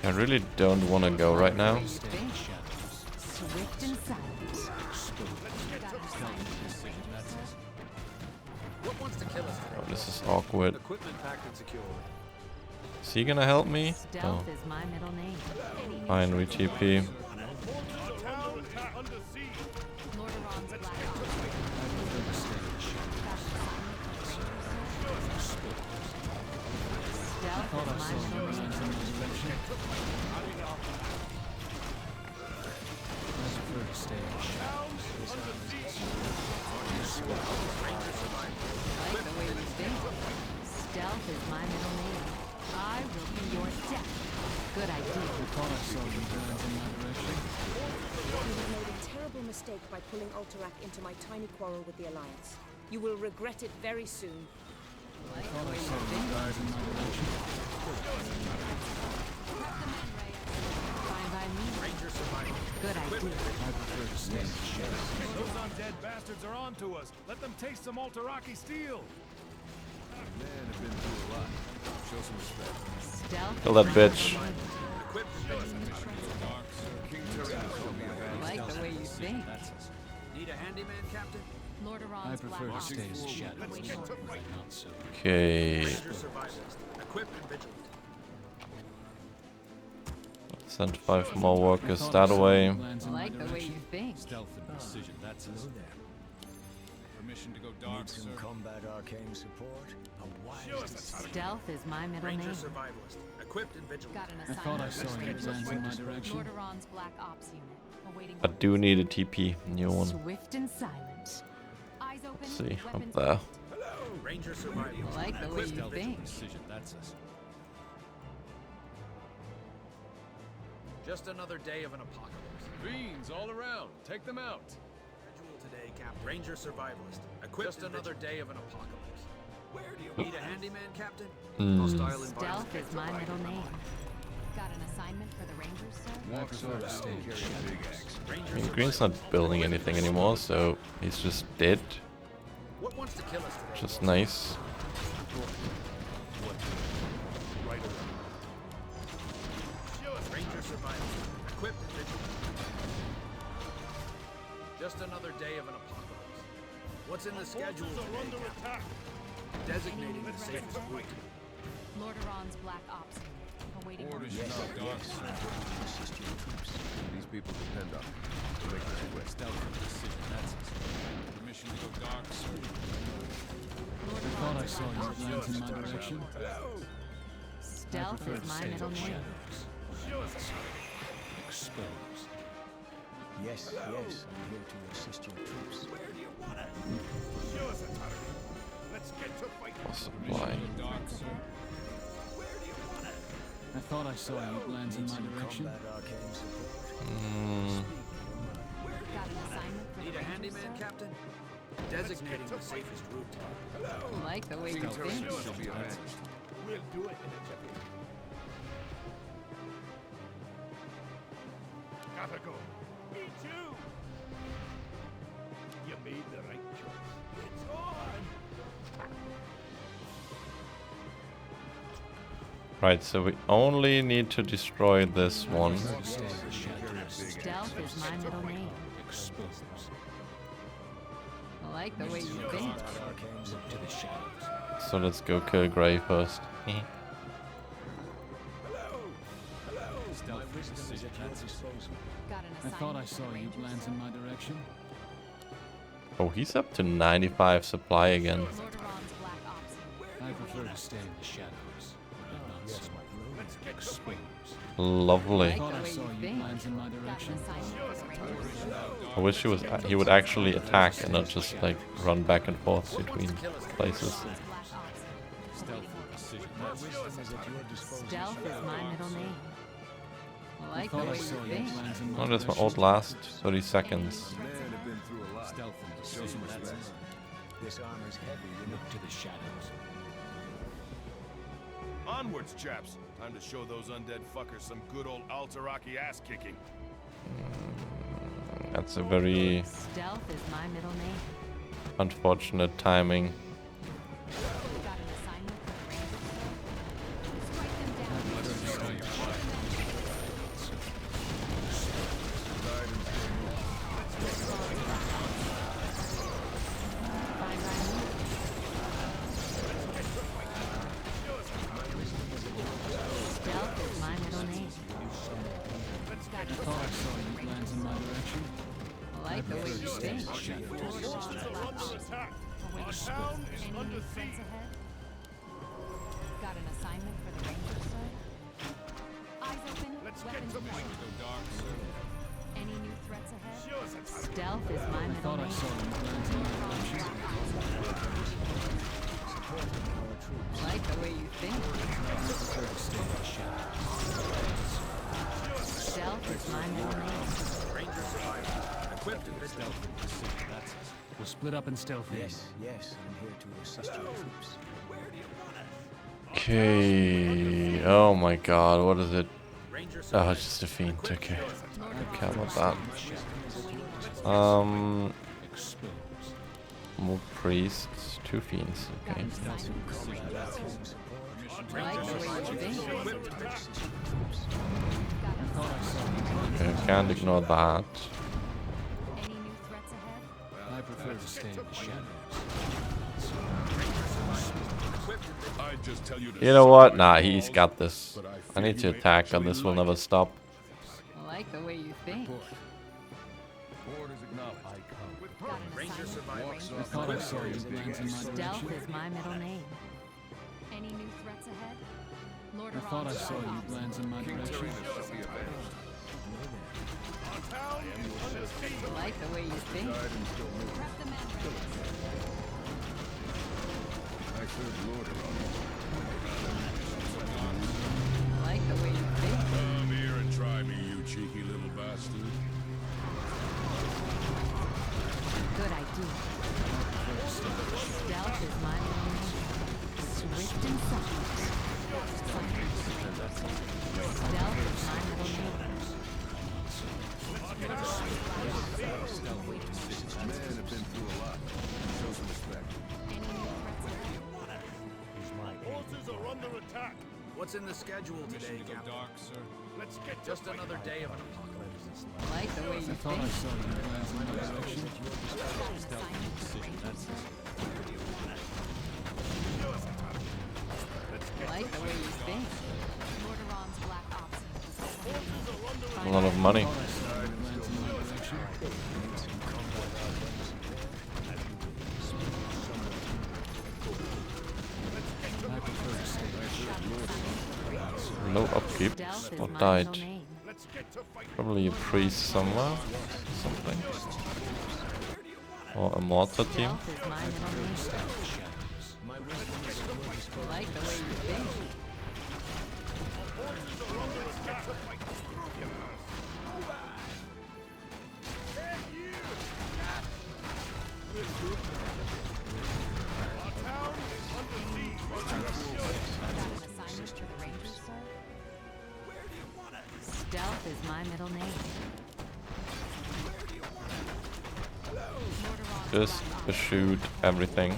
I really don't want to go right now. Swift and silent. What wants to kill us today? Oh, this is awkward. Equipment packed and secure. Is he gonna help me? Oh, Stealth is my middle name. fine, we TP. Lord Iran's black Stealth is my middle name. Like the way you think. Stealth is my middle name. I will be your death. Good idea. I thought I saw you glance in my direction. You have made a terrible mistake by pulling Alterac into my tiny quarrel with the Alliance. You will regret it very soon. I thought I saw you guys in my direction. Fine by me. Ranger survival. Good idea. I prefer to stay in the shadows. Those undead bastards are on to us. Let them taste some Alteraki steel. Man have been through a lot. Show some respect. Stealth. Kill that is my bitch. middle name. King Terrain shall be avenged. Like the way you think. Need a handyman, Captain? Lord I Iran's prefer black to stay in the ops. shadows. Awaiting orders. Not so. Okay, Ranger survivalist. Equipped and vigilant. send 5 more workers that way. Like the way you think. Stealth and precision, that's us. Permission to go dark, sir. Combat arcane support. A wise Stealth is my middle Ranger name. survivalist. Equipped and vigilant. Got an I thought I assignment. saw you glance in my direction. Lord Iran's black ops unit. Awaiting I orders. do need a TP, new one. Swift and silent. Eyes open. Let's see, up weapons there. ready. Ranger survivalist. Like the way you Stealth think. and precision, that's us. Just another day of an apocalypse. Fiends all around. Take them out. Schedule today, Captain. Ranger survivalist. Equipped. Just another day of an apocalypse. Where do you need a handyman, Captain? Hostile environment. Stealth is my middle name. Got an assignment for the Rangers, sir? Walks on out, carries a big axe. I mean, Green's not building anything anymore, so he's just dead. What wants to kill us today? Just nice. Ranger survival. Equipped and vigilant. Just another day of an apocalypse. What's in the schedule today, Captain? Designating the safest route. Lord Iran's Black Ops unit, awaiting Orders orders. should not dock, sir. These people depend on it to make this quick. Permission to go dark, sir. Lord I thought I Iran's saw Black you glance in my direction. Stealth is my middle name. Exposed. Yes, yes, I'm here to assist your troops. Where do you want us? Show us a target. Let's get to fighting. Supply. Dark, sir. Where do you want us? I thought I saw you glance in my direction. Combat arcane support. Got an assignment for Need the a Rangers, handyman, sir? Captain? Designating the safest route. Like the way you think. She'll be avenged. We'll do it in a jiffy. Gotta go. Me too. You made the right choice. It's on. Right, so we only need to destroy this one. Stealth is my middle name. I like the way you think. Arcane support. So let's go kill Grey first. My wisdom is at your disposal. Got an I assignment thought I for the saw you Rangers, glance sir? in my direction. Oh, he's up to 95 supply again. Lord Iran's Black Ops unit. I prefer to stay in the shadows. But Yes, my lord. exposed. Lovely. Like Thought the I way saw you you think. glance in my Got an direction. assignment for the Rangers, sir? I wish he would actually attack and not just like run back and forth between places. Black Ops unit, awaiting orders. My wisdom is at your disposal. Stealth is my middle name. I I like the thought way I you saw you think. glance in my Oh, this direction. will last 30 seconds. Man have been through a lot. Stealth and Show precision, some that's respect. This armor's heavy, you know. Look to the shadows. Onwards, chaps. Time to show those undead fuckers some good old Alteraki ass kicking. That's a very Stealth is my middle name. unfortunate timing. Got an assignment for the Rangers, sir? Strike them down. Fine by me. Stealth is my middle name. Got I an thought I saw you glance in my direction. I like the way you think. Town is Any under new threats siege. ahead? Got an assignment for the Rangers, sir? Eyes open, Let's get weapons to ready. Any new threats ahead? Show us a target. Stealth is my I middle thought I name. saw you glance in my direction. Like the way you think. Stealth is my middle name. Ranger survival. Equipped and vigilant. That's it. We'll split up and stealth in. Yes, yes, I'm here to assist your troops. Okay. Oh my god, what is it? Ranger Oh, survival. it's just a fiend. Okay. Lord I of care about Arms, that. awaiting Exposed. More priests, 2 fiends. got Okay. an assignment for the Rangers. Like the way you think. Equipped and vigilant. Got an assignment. Okay, can't ignore that. Any new threats ahead? I prefer to stay in the shadows. I just tell you to You know suck what? my Nah, he's balls, got this. but I fear need to you ain't attack, and actually this will like never it. stop. I like the way you think. Orders acknowledged. Got an Ranger assignment for the survival. I Rangers. thought I saw you glance in my Stealth direction. is my middle name. Any new threats ahead? Lord I thought I Iran's saw Black you Ops. glance in my direction. Shall be avenged. Town is under siege. I like the way you think. Prep the men ready. I served Lord Iran. I like the way you think. Come here and try me, you cheeky little bastard. Good idea. Stealth is my middle name. Swift and silent. Stealth What's in the schedule today, Captain? dark, sir. Let's get Just another day of an apocalypse. I like the way you I thought I think. saw you glance in my direction. I like the way you think. Mortaron's Black Ops. A lot of money. I thought I saw you glance in my direction. I prefer to stay Low upkeep. Stealth is Or my died. middle name. Probably a priest somewhere. Something. Or a mortar team. Stealth is my middle name. I like the way you think. Stealth is my middle name. Just shoot everything.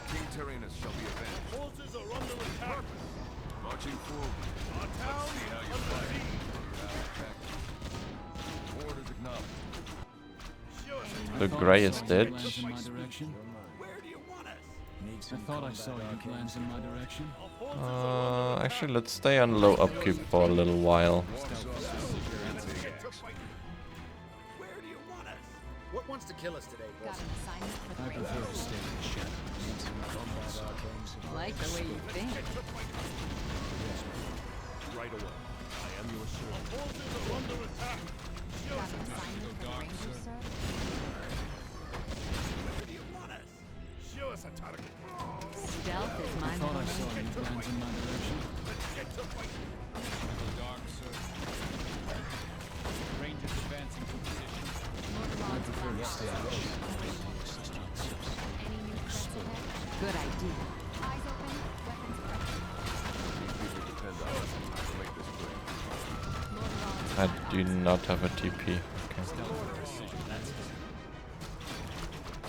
King Tyrannus shall be avenged. Forces are under attack. Marching forward. Our town See how you under fight. siege. Orders acknowledged. The grey is dead. glance in my direction. I thought I saw you glance in my direction. Actually, let's stay on low upkeep for a little while. What wants to kill us today, Got boss? an assignment for the I Rangers. prefer to stay in the shadows. I like the way you think. Right away. I am your sword. Forces are under attack. Got an assignment for the Rangers, sir. Show us a target. Stealth is my I thought middle I saw name. you glance in my direction. Dark, sir. Rangers advancing to position. I prefer to stay in the shadows. Any new threats ahead? Good idea. Eyes open, weapons prepped. People depend on us to make this break. Mortaron's I Black do Ops. not have a TP. Okay.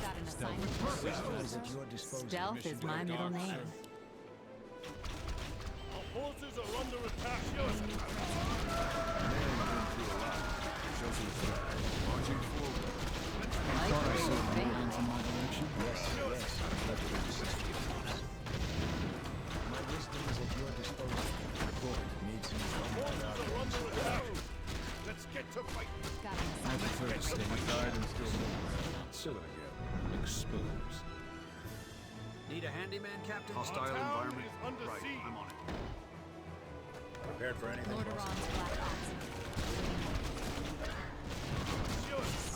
Got an assignment for the Rangers, sir. Stealth is my middle name. Our forces are under attack. Show us a Marching forward. I like the way you think. Glance in my direction. My wisdom is at your disposal. Report needs Let's get to fight. Got an I assignment. prefer to stay in the shadows. Still again. Exposed. Need a handyman, Captain? Hostile Town environment. is under Right, siege. I'm on it. Prepared for anything. Mortaron's Black Ops.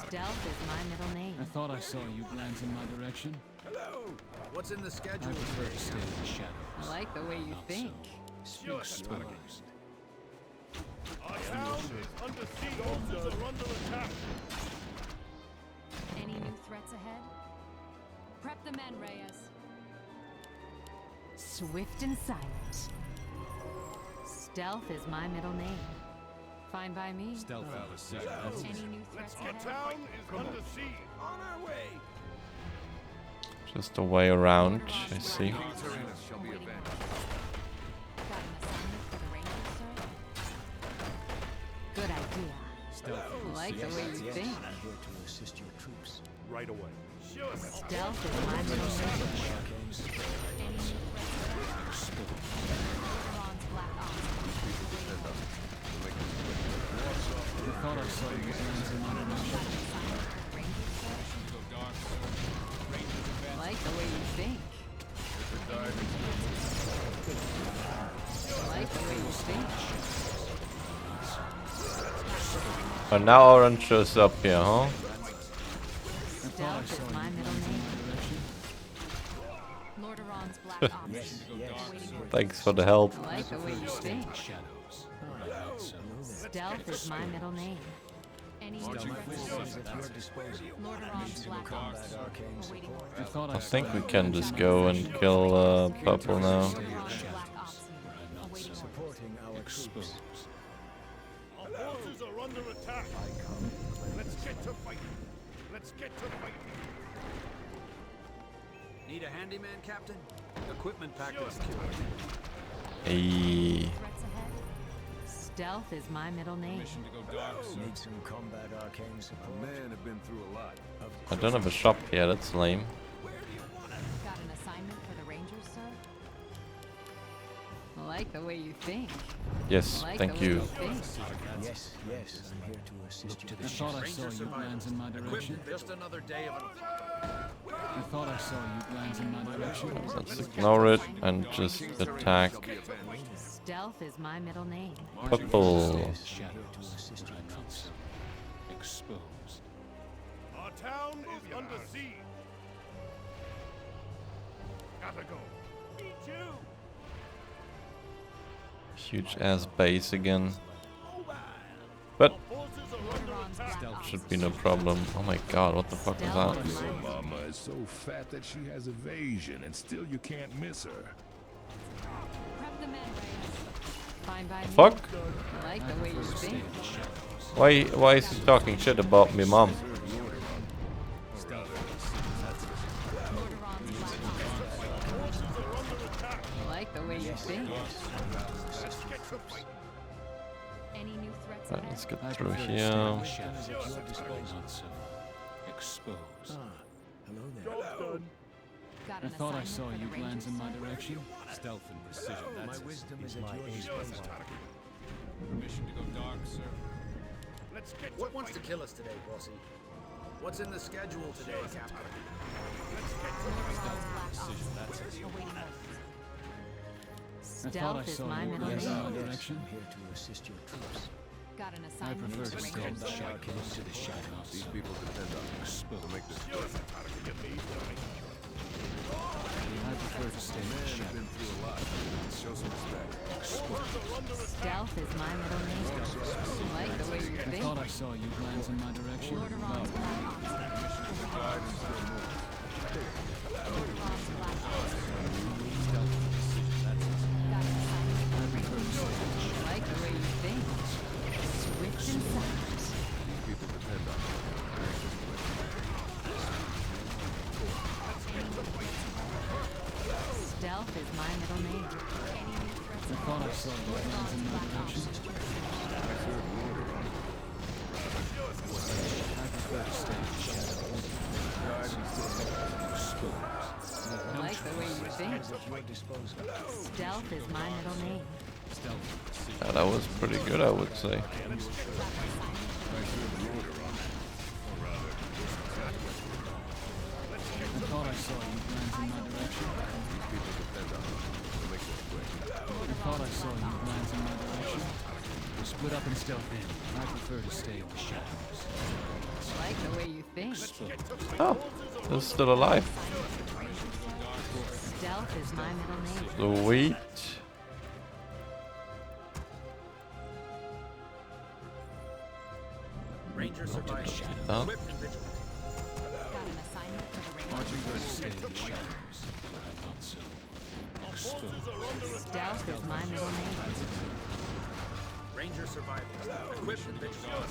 Stealth is my middle name. I thought I saw you glance in my direction. What's in the I schedule prefer today, to stay in the shadows. I like the way you think. Exposed. Our town is under siege. Forces are under attack. Any new threats ahead? Prep the men, Reyes. Swift and silent. Stealth is my middle name. Fine by me. Stealth out of sight. Any new threats Our ahead? town is under siege. On our way. Just a way around, I see. King Tyrannus shall be avenged. Got an assignment for the Rangers, sir. Good idea. Stealth. I like the way you think. I'm here to assist your troops. Right away. Show us a Stealth is my middle name. Any new threats ahead? Mortaron's Black Ops. I thought I saw you glance in my direction. Rangers, sir. I like the way you think. I like the way you think. Oh, now Orange shows up here, huh? Stealth is my middle name. Mortaron's Black Ops. Thanks for the help. I like the way you think. Shadows. Stealth is my middle name. Any new threats ahead? At your disposal. Mortaron's Black Ops. Awaiting orders. I thought I think we can just go and kill Purple now. Mortaron's Black Ops. Awaiting orders. Supporting our troops. Our forces are under attack. Let's get to fight. Let's get to fight. Need a handyman, Captain? Equipment packet secured. Hey. Threats ahead? Stealth is my middle name. Need some combat arcane support. A man have been through a lot. I don't have a shop here, that's lame. Got an assignment for the Rangers, sir? I like the way you think. Yes, I like thank the way you. think. Yes, yes, I'm here to assist you. I thought I saw you glance in my direction. Just another day of an I thought I saw you glance in my direction. Let's ignore it and just attack. Stealth is my middle name. Purple. Shadows. Exposed. Our town is under siege. Gotta go. Me too. Huge ass base again. But should be no problem. Oh my god, what the fuck is that? Your mama is so fat that she has evasion, and still you can't miss her. Prep the men, Reyes. Fine by me. Fuck? I like the way you think. Why is he talking shit about me mom? I like the way you think. Any new threats Right, ahead? let's get through here. Exposed. Hello there. Got I an thought I assignment saw for you the glance Rangers, in my sir? direction. Stealth and precision. My wisdom is at your disposal. Permission to go dark, sir. Let's get What wants to kill us today, bossy? What's in the schedule today, Captain? I thought I Stealth is saw my you middle glance in name. my Yes, direction. I'm here to assist your troops. Got an I assignment prefer for to the stay Rangers, sir? close to the shadows. These people depend on us to make this work. I prefer to stay in the Man have shadows. been through a lot. Show some respect. Stealth is my middle name. I like the way you I think. thought I saw you glance in my direction. Lordaeron's Black Ops. Lordaeron's Black Ops. Got an assignment for the Rangers, sir? I like the way you think. Swift and silent. These people depend on us. Stealth is my middle name. Any new threats I thought I saw you glance in my direction. I prefer to stay in the shadows. I like the way you think. At your disposal. Stealth is my middle name. Yeah, that was pretty good, I would say. I thought I saw you glance in my direction. These people depend on us to make this quick. I thought I saw you glance in my direction. We split up and stealth in. I prefer to stay in the shadows. I like the way you think. Oh, they're still alive. Stealth is my middle name. Sweet. Ranger survival. Huh? Equipped and vigilant. Got an assignment for the I Rangers. prefer to stay in the shadows. But I'm not so exposed. Stealth is my middle name. Ranger survival. Equipped and vigilant.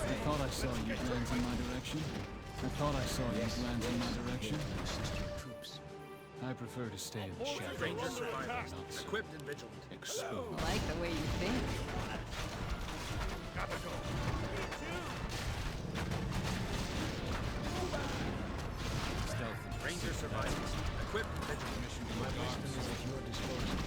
I thought I saw you glance in my direction. I thought I saw you glance in my direction. Assist your troops. I prefer to stay in the shadows. Ranger survival. Not so Equipped and vigilant. exposed. I like the way you think. Ranger survival. Equipped and vigilant. My wisdom is at your disposal.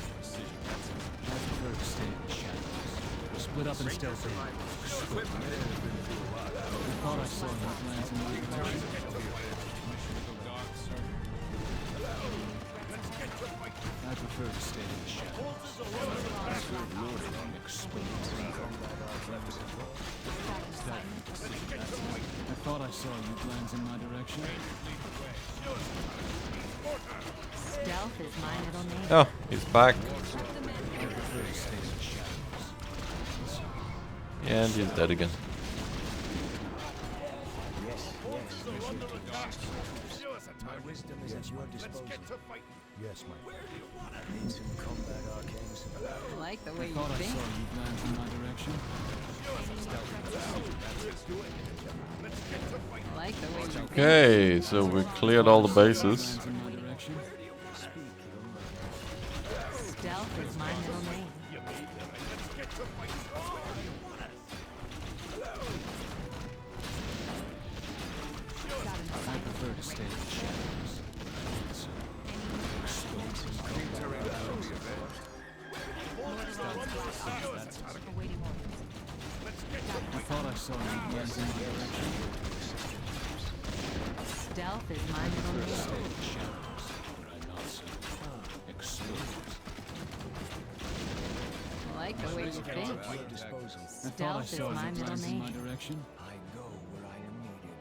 I prefer to stay in the shadows. We split up and Ranger stealth in. survival. Equipped and vigilant. I thought I saw you glance in my direction. I prefer to stay in the shadows. I thought I saw you glance in my direction. Stealth is my middle name. Oh, he's back. I prefer to stay in the shadows. And he's dead again. Yes, yes, I'm here to assist your troops. My wisdom is at your disposal. Yes, my friend. Need some combat arcane support. I like the way I you thought I think. saw you glance in my direction. I like the way you think. Okay, so we cleared all the bases. Glance in my direction. Stealth is my middle name. I prefer to stay in the shadows. I thought I saw you glance in my direction. Stealth is my middle name. Stay in the shadows, where I'm not so exposed. I like the way you think. At your disposal. I thought I Stealth is saw my you middle glance in my name. direction. I go where I am needed.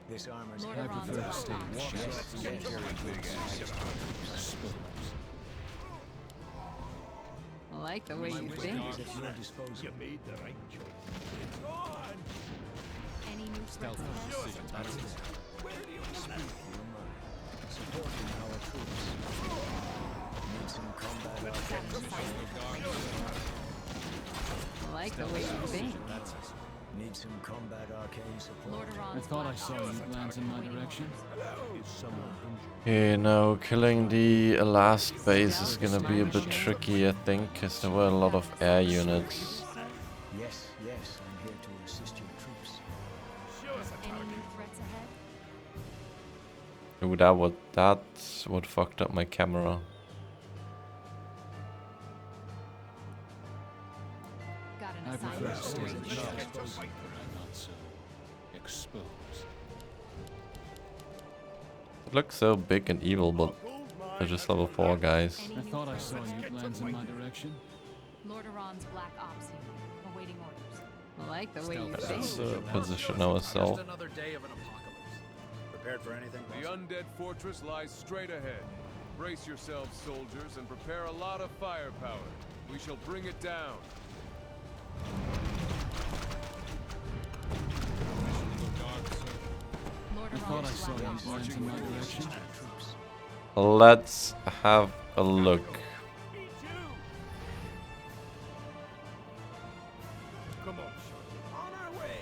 This armor's Lord I Iran's prefer to black stay in the ops. shadows. Exposed. I like the way you think. at your disposal. You made the right choice. Any new threats ahead? Supporting our troops. Need some combat arcane support. I like the way you think. Need some combat arcane support. Lord I Iran's thought I black saw ops. you glance in my direction. Okay, now killing the last base is gonna be a bit tricky, I think, because there were a lot of air units. Yes, yes, I'm here to assist your troops. Any new threats ahead? Ooh, that's what fucked up my camera. Got an I prefer to stay assignment in the for shadows, where I'm not so exposed. It looks so big and evil, but they're just level 4 guys. Any I new thought I threats saw ahead? you glance in my direction. Lord Iran's black ops unit, awaiting orders. I like the way you think. Let's position ourselves. Just another day of an apocalypse. Prepared for anything? The undead fortress lies straight ahead. Brace yourselves, soldiers, and prepare a lot of firepower. We shall bring it down. Lord I thought I Iran's saw black you ops glance in my direction. Let's have a look. Come on, on our way.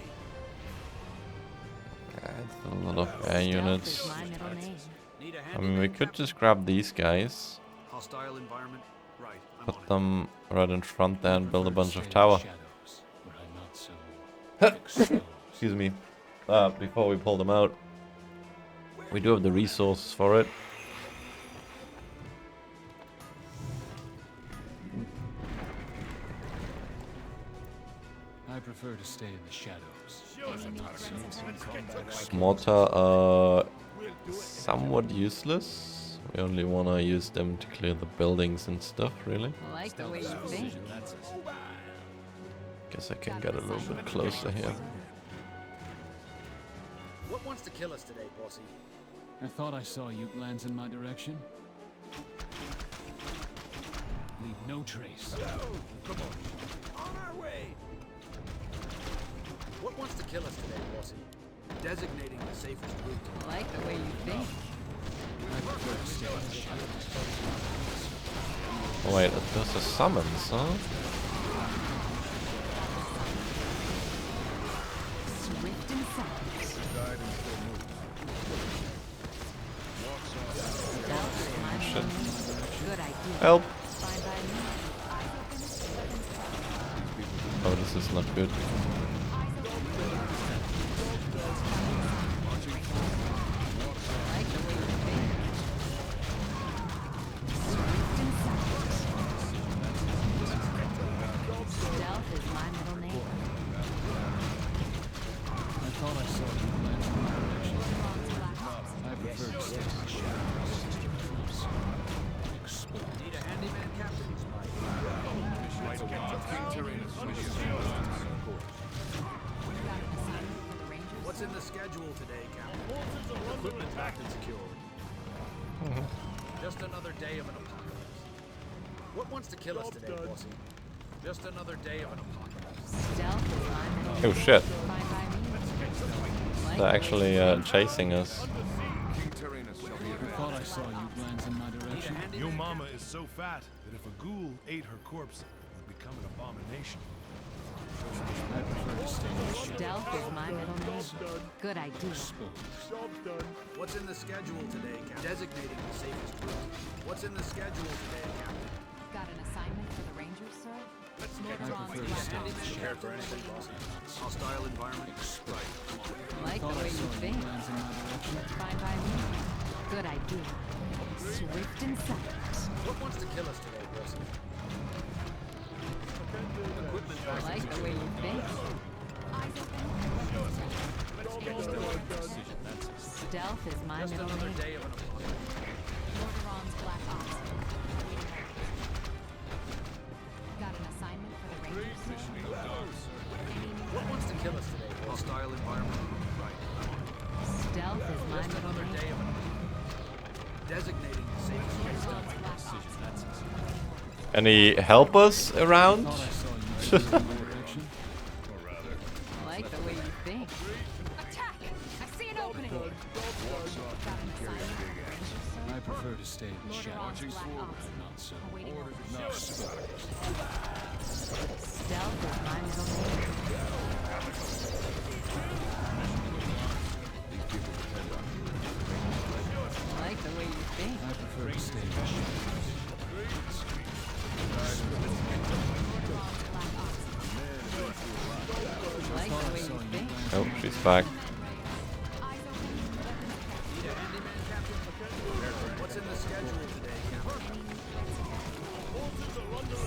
That's a lot of air Stealth units. is my middle name. Need a I handyman, mean, we could Captain? just grab these guys, Hostile environment? Right, I'm on put it. them right in front there, and build a Prefer to bunch stay of in the tower. shadows, where I'm not so exposed. Excuse me. Before we pull them out, we do have the resources for it. I prefer to stay in the shadows, where I'm not so Mortar somewhat useless. We only wanna use them to clear the buildings and stuff, really. I like the way you think. Guess I can get a little bit closer here. What wants to kill us today, bossy? I thought I saw you glance in my direction. Leave no trace. Come on. On our way. What wants to kill us today, bossy? Designating the safest route. I like the way you think. I prefer to stay in the shadows. Oh wait, those are summons, huh? Swift and silent. Stealth is my middle name. Good idea. Help! Fine by me. Oh, this is not good. I like the way you think. Swift and silent. Stealth is my middle name. I thought I saw you glance in my direction. I prefer to stay in the shadows. Exposed. Need a handyman, Captain? What's in the schedule today, Captain? Equipment packed and secured. Just another day of an apocalypse. What wants to kill us today, bossy? Just another day of an apocalypse. Stealth is my middle name. Oh shit. Fine by me. Like They're the way actually you think. chasing us. King Tyrannus shall be I avenged. thought I saw you glance in my direction. Your mama is so fat that if a ghoul ate her corpse, it would become an abomination. I prefer to stay in the shadows. Stealth is my middle name. Good idea. What's in the schedule today, Captain? Designating the safest route. What's in the schedule today, Captain? Got an assignment for the Rangers, sir? I prefer to stay in the Prepared for shadows. anything, boss? Hostile environment. Like the way you think. Glance in my direction. Fine by me. Good idea. Swift and silent. What wants to kill us today, boss? Equipment Like the way you think. Stealth is my Just middle another name. day of an apocalypse. Lordaeron's Black Ops. Got an assignment for the Rangers, sir? Any new What wants to kill us today? Hostile environment. Right. Stealth is my Just middle another name. day of an apocalypse. Designating the safest route. Lordaeron's Black Ops. Any helpers around? Thought I saw you glance in my direction. Or rather, Like the way you think. Attack! I see an opening! Got an assignment for the Rangers, sir? I prefer to stay in the shadows. Lordaeron's Black Ops. Not so. Awaiting orders. Not so. Stealth is my middle name. Like the way you think. I prefer to stay in the shadows. Lordaeron's Black Ops. Like the way you think. Oh, she's back. Eyes open. Need a handyman, Captain? What's in the schedule today, Captain?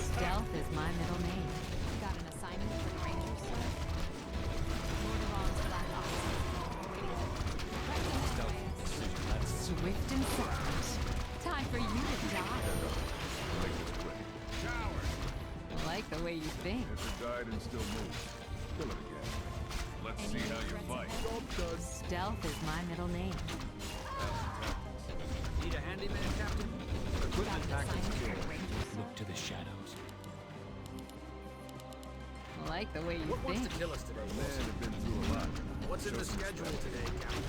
Stealth is my middle name. Got an assignment for the Rangers, sir? Lordaeron's Black Ops. Awaiting orders. Swift and silent. Time for you to die. Like the way you think. if it died and still moves, kill it again. Let's see how you fight. Stealth is my middle name. Need a handyman, Captain? Got Equipment an package assignment for secured. the Rangers, sir? Look to the shadows. Like the way you What wants think. to kill us today, Man boss? have been through a lot. What's in the schedule today, Captain?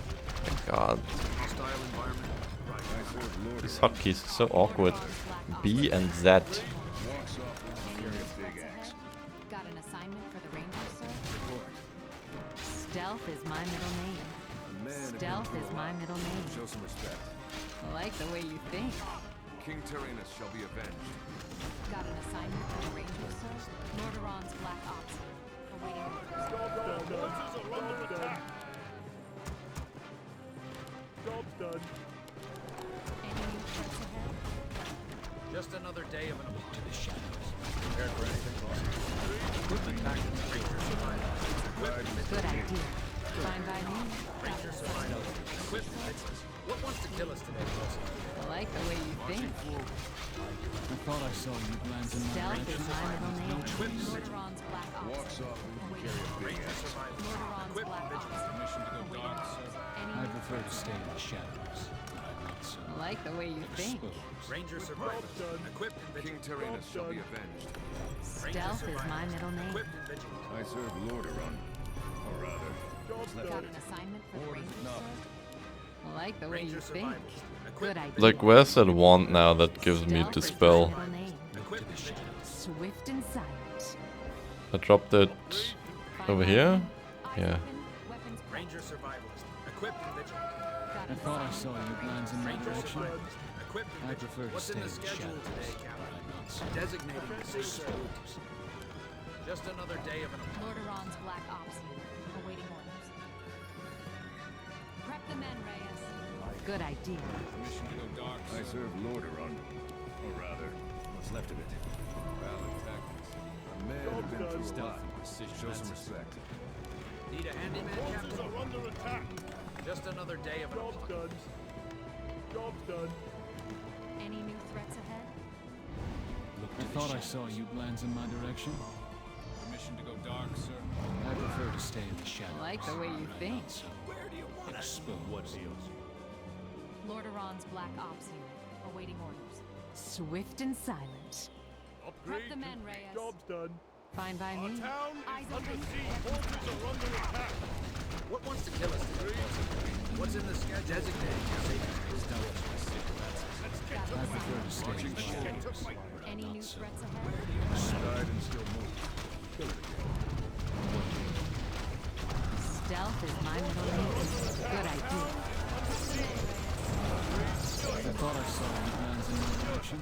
God, Hostile environment. Right. I serve Lord these hotkeys are so awkward. B and Z. walks off and carry a big axe. Got an assignment for the Rangers, sir? Stealth is my middle name. A man have been Stealth through is a my lot. middle name. Show some respect. Like the way you think. King Tyrannus shall be avenged. Got an assignment for the Rangers, sir? Lordaeron's Black Ops. Awaiting orders. Any new threats ahead? Just another day of an apocalypse. To the shadows. Prepared for anything, boss? Equipment package secured. Good idea. Fine by me. Ranger survival. Equipment fixes. What wants to kill us today, boss? Like the way you think. I thought I saw you glance in my Stealth is direction. my middle name. Lordaeron's Black Ops. Walks off and Awaiting carry a big orders. axe. Lordaeron's Black Ops. Permission to go dark, sir. Any I new prefer to threats stay in ahead? the shadows. Not so. Like the way you think. Exposed. Ranger survival. Equipment King vigilant. Tyrannus shall be avenged. Stealth is my middle name. Equipment vigilant. I serve Lordaeron. Or rather, what's left Got of an it. assignment for the Rangers, sir? Like the way you Ranger think. survivors. Good Equipment idea. Like, where's that wand now that gives me Stealth is my dispel? middle name. Equipment vigilant. Swift and silent. I dropped it Fine over by here. me. Eyes Yeah. open. Weapons prepped. Ranger survivalist. Equipment vigilant. Got I an thought I assignment saw for the you glance in my Ranger direction. survivalist. Equipment I vigilant. prefer to What's stay in in the the schedule shadows. today, Captain? Not so. Designating the safest route. Just another day of an apocalypse. Lordaeron's Black Ops unit. Awaiting orders. Prep the men, Reyes. Good idea. Permission to go dark, I serve Lordaeron. Or rather, what's left of it. Valid tactics. A man have been through a lot. Show some respect. Need a handyman, Captain? Just another day of an apocalypse. Any new threats ahead? I thought I saw you glance in my direction. Permission to go dark, sir. I prefer to stay in the shadows. Like the way you think. Not so. Exposed. Lordaeron's Black Ops unit. Awaiting orders. Swift and silent. Prep the men, Reyes. Fine by me. Eyes open. What wants to kill us today, bossy? What's in the schedule? Designate I prefer to stay in the shadows. Any new threats ahead? Died and still moving. Kill it again. Stealth is my middle name. Good idea. I thought I saw any plans in my direction.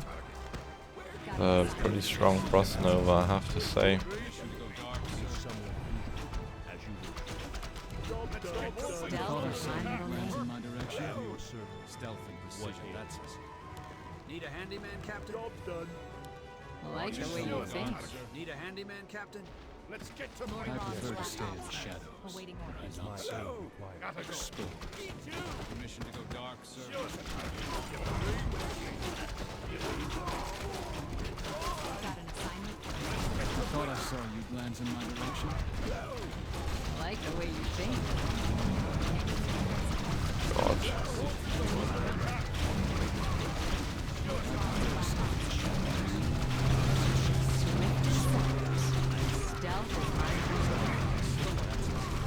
Pretty strong crossover, I have to say. I thought I saw any plans in my direction. Stealth and precision, that's us. Need a handyman, Captain? I like the way you think. Need a handyman, Captain? Let's get to I prefer to stay in the shadows. Awaiting orders. I'm not so exposed. Permission to go dark, sir. Got an assignment. I thought I saw you glance in my direction. I like the way you think. Stealth is my middle name.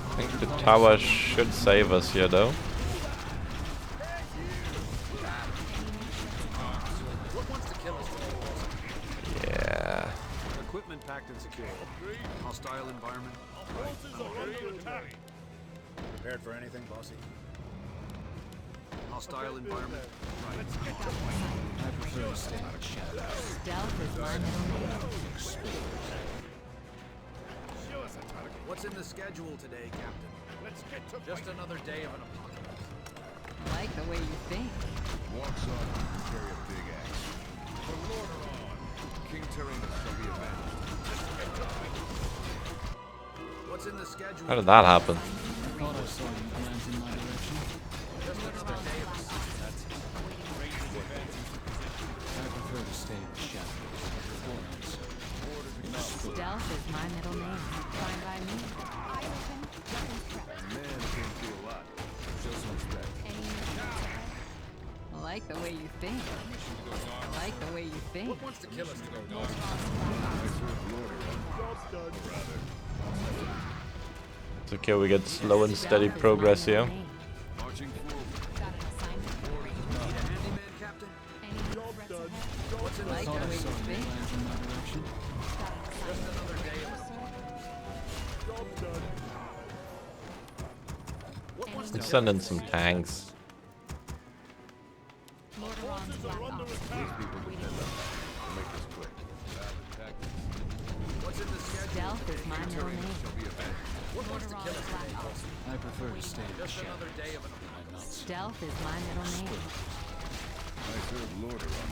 I think the tower should save us here, though. What wants to kill us today, bossy? Yeah. Equipment packed and secure. Hostile environment. Prepared for anything, bossy? Hostile environment. Right. I prefer to stay in the shadows. Stealth is my middle name. What's in the schedule today, Captain? Just another day of an apocalypse. I like the way you think. Walks on and carry a big axe. For Lordaeron, King Tyrannus shall be avenged. What's in the schedule? How did that happen? I thought I saw you glance in my direction. Just another day of an apocalypse. I prefer to stay in the shadows. Stealth is my middle name. Fine by me. Eyes open. Weapons prepped. Man has been through a lot. Show some respect. Any new threats ahead? I like the way you think. I like the way you think. What wants to kill us today? It's okay, we get slow and steady progress here. Marching forward. Got an assignment for the Rangers. Need a handyman, Captain? Any new threats ahead? What's in I the thought I schedule? saw you glance in my direction. Got an Just assignment another for the day of Rangers, sir. What wants to Let's kill send in us? some tanks. Lordaeron's Black Ops. Awaiting orders. I'll make this quick. Valid tactics. What's in the schedule? Stealth is my middle name. Shall be avenged. What wants to kill us Lordaeron's Black today, Ops. bossy? I prefer to stay in the Just another shadows. day of an I'm not so Stealth is my middle name. I serve Lordaeron.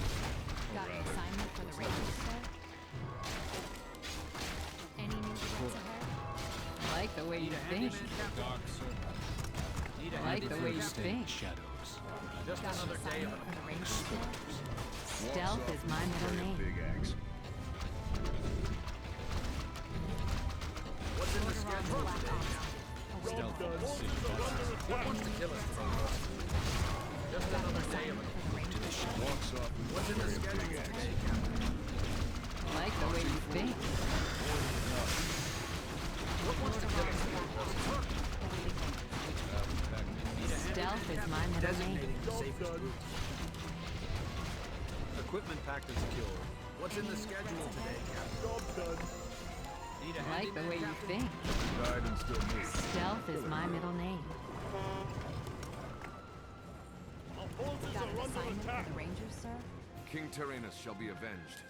Got an assignment for the Rangers, sir. Any new threats ahead? I like the way you think. Dark, sir. Need a I like the way you stay in think. the shadows. Just Got an another day of assignment an for the Rangers, sir. Stealth is my middle name. Big axe. What's in the Lordaeron's schedule Black today? Ops. Awaiting orders. What wants to kill us today, bossy? Just Got an another day of assignment an for the Rangers, sir. Walks off and What's in the carry a schedule big axe. today, Captain? I like the way you think. What wants to kill us today, bossy? Awaiting orders. Stealth is my middle name. Designating the safest route. Equipment packed and secure. What's in the schedule today, Captain? Need a I like the way you handyman, think. Died and still moving. Stealth is my middle name. Got an assignment for the Rangers, sir. King Tyrannus shall be avenged.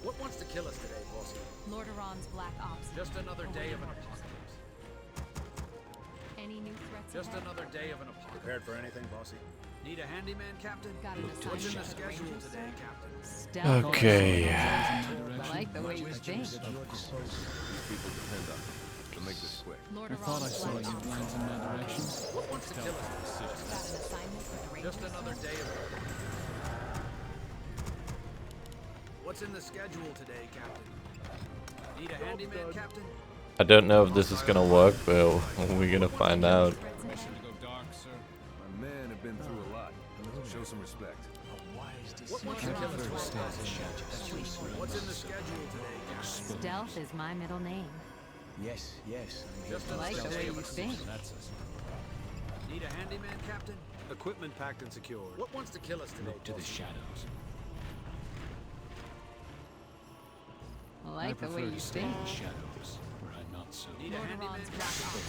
What wants to kill us today, bossy? Lordaeron's Black Ops. Just another day of an Awaiting orders. apocalypse. Any new threats Just ahead? another day of an apocalypse. Prepared for anything, bossy? Need a handyman, Captain? Got an What's in the assignment for the schedule Rangers, today, sir. Captain? Stealth. Okay. I like the way you think. These people depend on me. To make this quick. I thought I Lordaeron's saw Black you Ops. glance in my direction. What wants to kill us? Got an assignment for the Rangers, Just another sir. day of What's in the schedule today, Captain? Need a handyman, Captain? I don't know if this is gonna work, but we're gonna find out. Permission to go dark, sir. My men have been through a lot. Show some respect. What wants I to kill us prefer to today, stay in the bossy? shadows. What's in the schedule today, Captain? Stealth is my middle name. Yes, yes, I'm here Just to I like the another way day you of think. That's us. Need a handyman, Captain? Equipment packed and secured. What wants to kill us today? Look to the shadows. I like the way you stay think. in the shadows, where I'm not so. Need a handyman, Captain?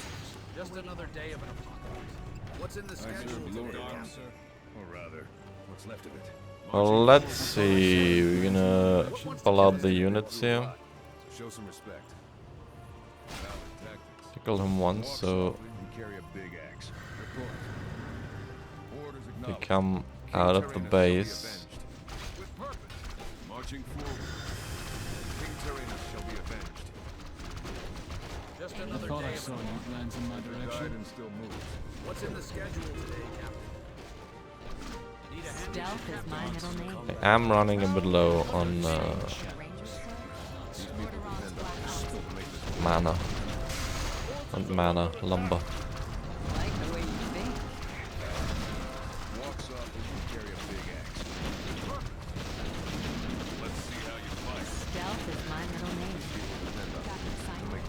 Just another day of an apocalypse. What's in the schedule today, Captain? Or rather, what's left of it. Well, let's see. We're gonna pull out the units here. Show some respect. Tickle him once, so they come out of the base. Marching forward. King Tyrannus shall be avenged. Just I another thought day I of saw you glance in my direction. And still moves. What's in the schedule today, Captain? Need a handyman, Stealth is my middle name. I am running a bit low on mana. And mana, lumber. I like the way you think. Walks off and can carry a big axe. Let's see how you fight. Stealth is my middle name. Got an assignment.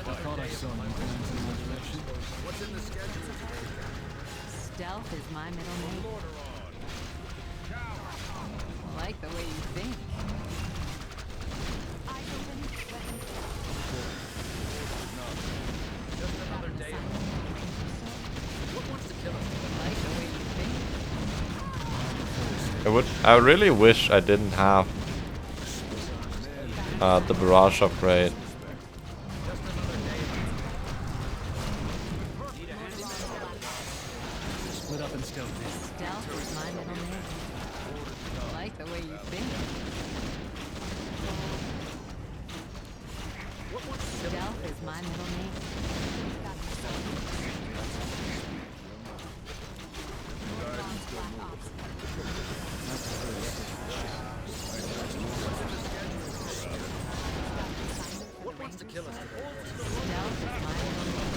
I thought I saw you glance in my direction. What's in the schedule today, Captain? Stealth is my middle name. I like the way you think. Just another day of what wants to kill us? I like the way you think. I really wish I didn't have the barrage upgrade. Split up and stealth in. Stealth is my middle name. I like the way you think. Stealth is my middle name. What wants to kill us today? Stealth is my middle name.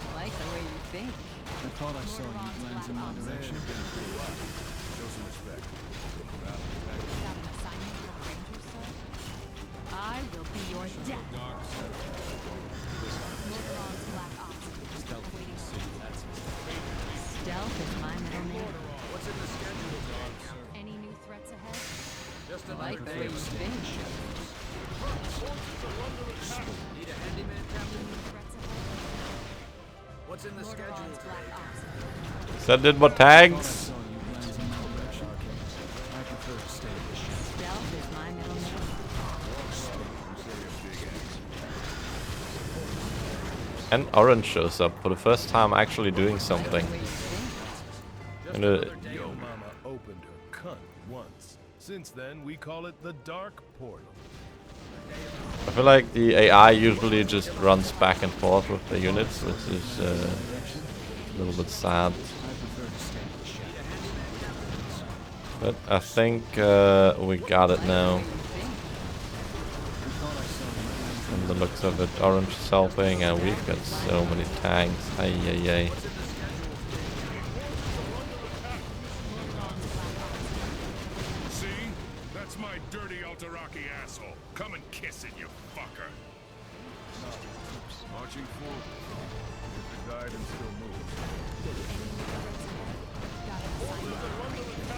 I like the way you think. I thought I saw you glance in my direction. Show some respect. Got an assignment for the Rangers, sir? I will be your death. Mortaron's Black Ops. Awaiting orders. Stealth is my middle name. What's in the schedule today, Captain? Any new threats ahead? Just I another like the day way of you think. Need a handyman, Captain? New threats ahead? What's in the schedule Mortaron's today, Black Captain? Ops. Is that did more I tags? saw you glance in my direction. I prefer to stay in the shadows. Stealth is my middle name. And orange shows up for the first time actually doing something. And Yo mama opened her cunt once. Since then, we call it the Dark Portal. I feel like the AI usually just runs back and forth with the units, which is a little bit sad. But I think we got it now. From the looks of it, orange is helping, and we've got so many tanks. Ay ay ay. See? That's my dirty Alteraki asshole. Come and kiss it, you fucker. Marching forward. If the guide and still moves. Got an assignment for the Rangers.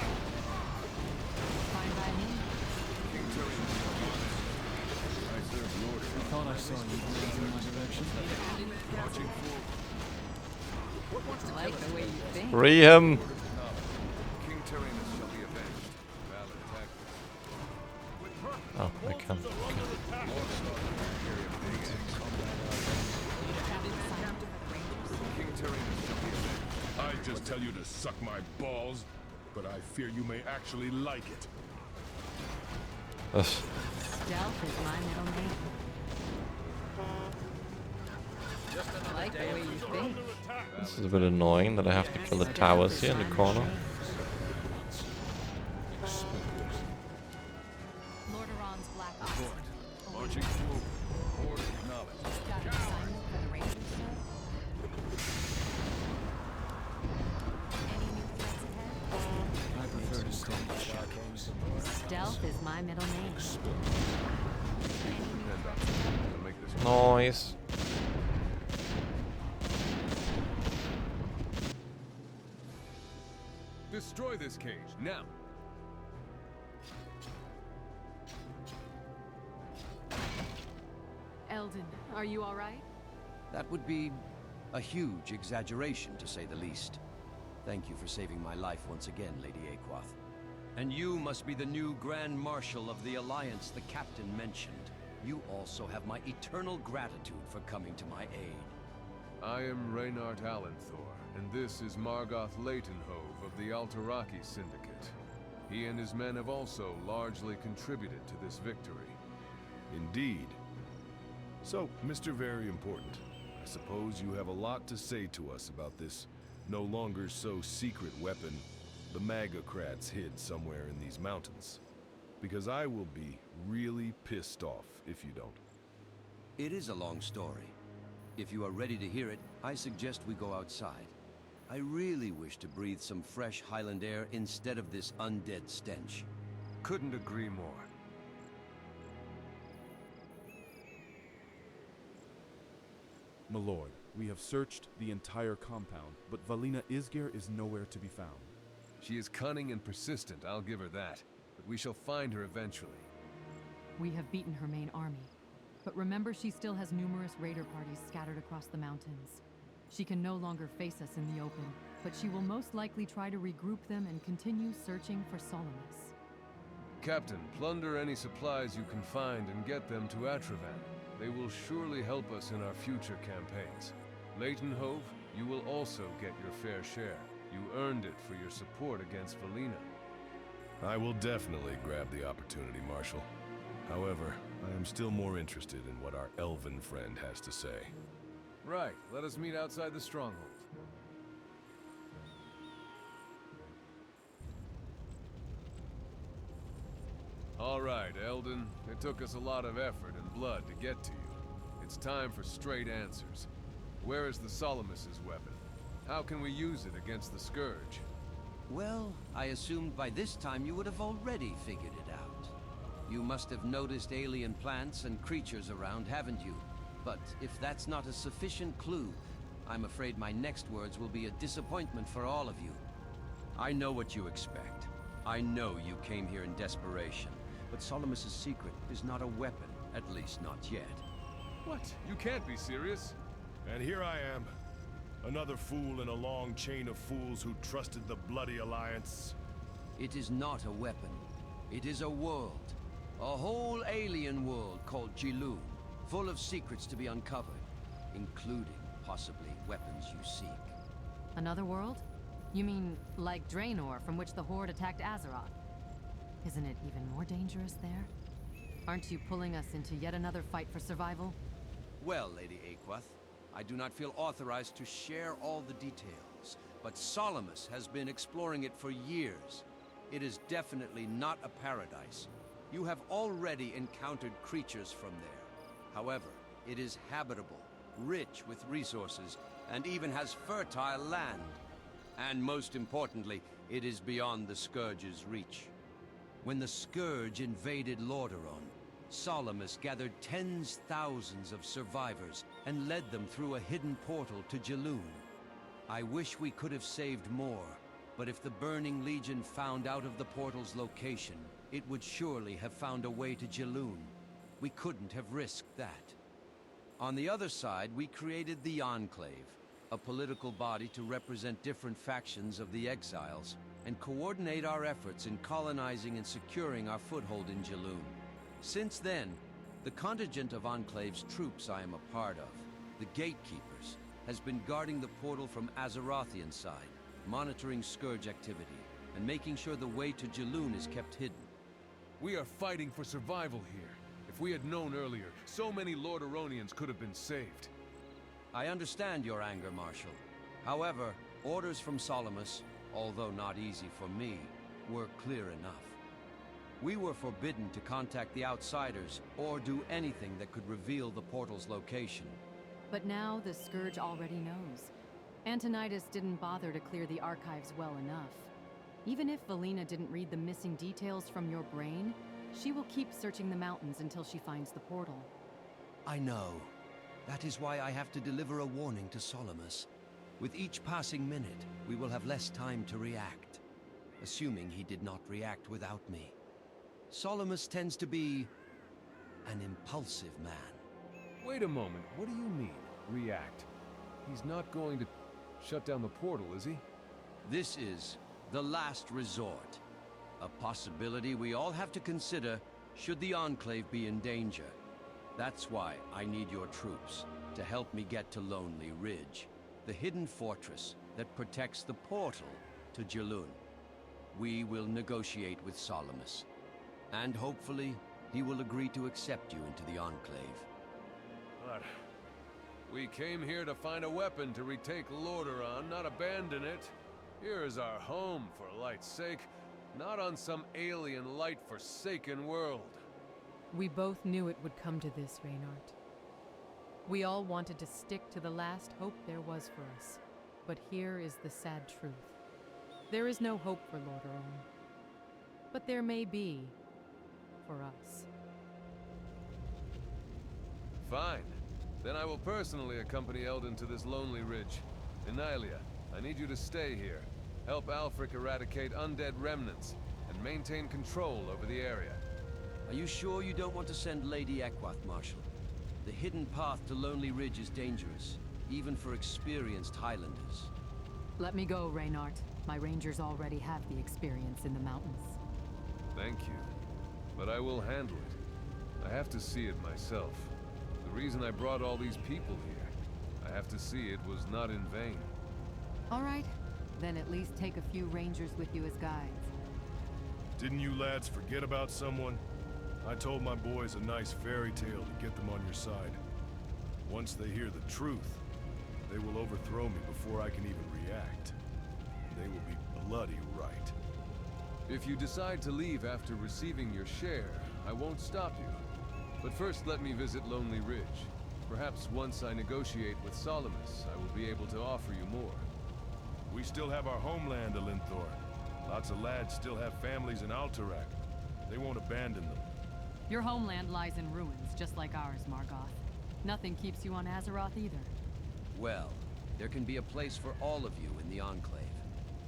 Fine by me. King Tyrannus shall be avenged. I serve the order. I thought I saw you glance in my direction. Marching forward. I like the way you think. Free him! King Tyrannus shall be avenged. Valid tactics. Oh, I can't. King Tyrannus shall be avenged. I just tell you to suck my balls, but I fear you may actually like it. Ugh. Stealth is my middle name. I like the way you think. This is a bit annoying that I have to kill the towers here in the corner. Mortaron's Black Ops. Marching forward. Order acknowledged. Got an assignment for the Rangers, sir? Any new threats ahead? I prefer Stealth is my middle name. To make this Nice. destroy this cage now. Eldon, are you all right? That would be a huge exaggeration, to say the least. Thank you for saving my life once again, Lady Aquath. And you must be the new Grand Marshal of the Alliance the Captain mentioned. You also have my eternal gratitude for coming to my aid. I am Reynard Allenthor, and this is Margoth Leightonhove of the Alterachi Syndicate. He and his men have also largely contributed to this victory. Indeed. So, Mr. Very Important, I suppose you have a lot to say to us about this no longer so secret weapon the Magocrats hid somewhere in these mountains. Because I will be really pissed off if you don't. It is a long story. If you are ready to hear it, I suggest we go outside. I really wish to breathe some fresh Highland air instead of this undead stench. Couldn't agree more. My lord, we have searched the entire compound, but Valina Isgir is nowhere to be found. She is cunning and persistent, I'll give her that. But we shall find her eventually. We have beaten her main army. But remember, she still has numerous raider parties scattered across the mountains. She can no longer face us in the open, but she will most likely try to regroup them and continue searching for Solomus. Captain, plunder any supplies you can find and get them to Atravan. They will surely help us in our future campaigns. Leightonhove, you will also get your fair share. You earned it for your support against Valina. I will definitely grab the opportunity, Marshal. However, I am still more interested in what our elven friend has to say. Right, let us meet outside the stronghold. All right, Eldon. It took us a lot of effort and blood to get to you. It's time for straight answers. Where is the Solomus's weapon? How can we use it against the Scourge? Well, I assumed by this time you would have already figured it out. You must have noticed alien plants and creatures around, haven't you? But if that's not a sufficient clue, I'm afraid my next words will be a disappointment for all of you. I know what you expect. I know you came here in desperation. But Solomus's secret is not a weapon, at least not yet. What? You can't be serious. And here I am. Another fool in a long chain of fools who trusted the Bloody Alliance. It is not a weapon. It is a world. A whole alien world called Jilun, full of secrets to be uncovered, including, possibly, weapons you seek. Another world? You mean, like Draenor, from which the Horde attacked Azeroth? Isn't it even more dangerous there? Aren't you pulling us into yet another fight for survival? Well, Lady Aquath, I do not feel authorized to share all the details, but Solomus has been exploring it for years. It is definitely not a paradise. You have already encountered creatures from there. However, it is habitable, rich with resources, and even has fertile land. And most importantly, it is beyond the Scourge's reach. When the Scourge invaded Lordaeron, Solomus gathered thousands of survivors and led them through a hidden portal to Jilun. I wish we could have saved more, but if the Burning Legion found out of the portal's location, it would surely have found a way to Jilun. We couldn't have risked that. On the other side, we created the Enclave, a political body to represent different factions of the Exiles, and coordinate our efforts in colonizing and securing our foothold in Jilun. Since then, the contingent of Enclave's troops I am a part of, the Gatekeepers, has been guarding the portal from Azerothian side, monitoring Scourge activity, and making sure the way to Jilun is kept hidden. We are fighting for survival here. If we had known earlier, so many Lordaeronians could have been saved. I understand your anger, Marshal. However, orders from Solomus, although not easy for me, were clear enough. We were forbidden to contact the Outsiders or do anything that could reveal the portal's location. But now the Scourge already knows. Antonidas didn't bother to clear the archives well enough. Even if Valina didn't read the missing details from your brain, she will keep searching the mountains until she finds the portal. I know. That is why I have to deliver a warning to Solomus. With each passing minute, we will have less time to react. Assuming he did not react without me. Solomus tends to be an impulsive man. Wait a moment, what do you mean, react? He's not going to shut down the portal, is he? This is the last resort. A possibility we all have to consider should the Enclave be in danger. That's why I need your troops to help me get to Lonely Ridge, the hidden fortress that protects the portal to Jaloon. We will negotiate with Solomus, and hopefully he will agree to accept you into the Enclave. But we came here to find a weapon to retake Lordaeron, not abandon it. Here is our home, for light's sake, not on some alien light-forsaken world. We both knew it would come to this, Reynard. We all wanted to stick to the last hope there was for us. But here is the sad truth. There is no hope for Lordaeron. But there may be for us. Fine. Then I will personally accompany Eldon to this Lonely Ridge. Enylia, I need you to stay here. Help Alfric eradicate undead remnants, and maintain control over the area. Are you sure you don't want to send Lady Equath, Marshal? The hidden path to Lonely Ridge is dangerous, even for experienced Highlanders. Let me go, Reynard. My rangers already have the experience in the mountains. Thank you. But I will handle it. I have to see it myself. The reason I brought all these people here, I have to see it was not in vain. All right. Then at least take a few rangers with you as guides. Didn't you lads forget about someone? I told my boys a nice fairy tale to get them on your side. Once they hear the truth, they will overthrow me before I can even react. They will be bloody right. If you decide to leave after receiving your share, I won't stop you. But first let me visit Lonely Ridge. Perhaps once I negotiate with Solomus, I will be able to offer you more. We still have our homeland, Alinthor. Lots of lads still have families in Alterac. They won't abandon them. Your homeland lies in ruins, just like ours, Margoth. Nothing keeps you on Azeroth either. Well, there can be a place for all of you in the Enclave.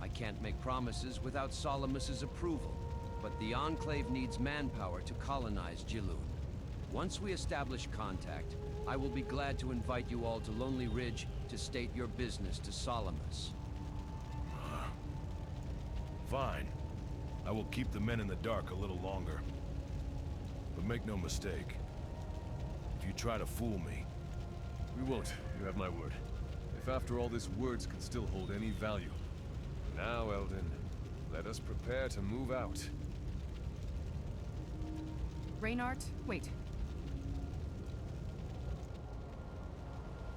I can't make promises without Solomus's approval, but the Enclave needs manpower to colonize Jaloon. Once we establish contact, I will be glad to invite you all to Lonely Ridge to state your business to Solomus. Fine. I will keep the men in the dark a little longer. But make no mistake, if you try to fool me... We won't, you have my word. If after all this words can still hold any value. Now, Eldon, let us prepare to move out. Reynard, wait.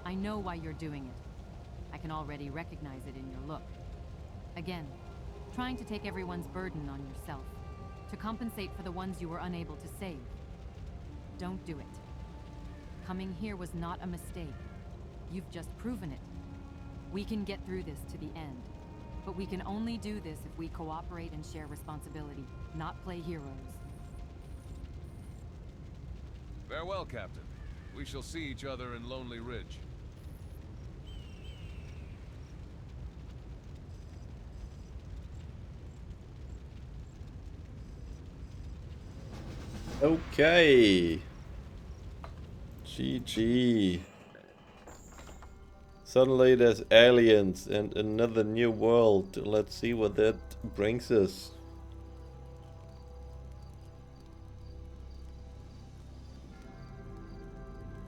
I know why you're doing it. I can already recognize it in your look. Again, trying to take everyone's burden on yourself, to compensate for the ones you were unable to save. Don't do it. Coming here was not a mistake. You've just proven it. We can get through this to the end, but we can only do this if we cooperate and share responsibility, not play heroes. Farewell, Captain. We shall see each other in Lonely Ridge. Okay. GG. Suddenly there's aliens and another new world. Let's see what that brings us.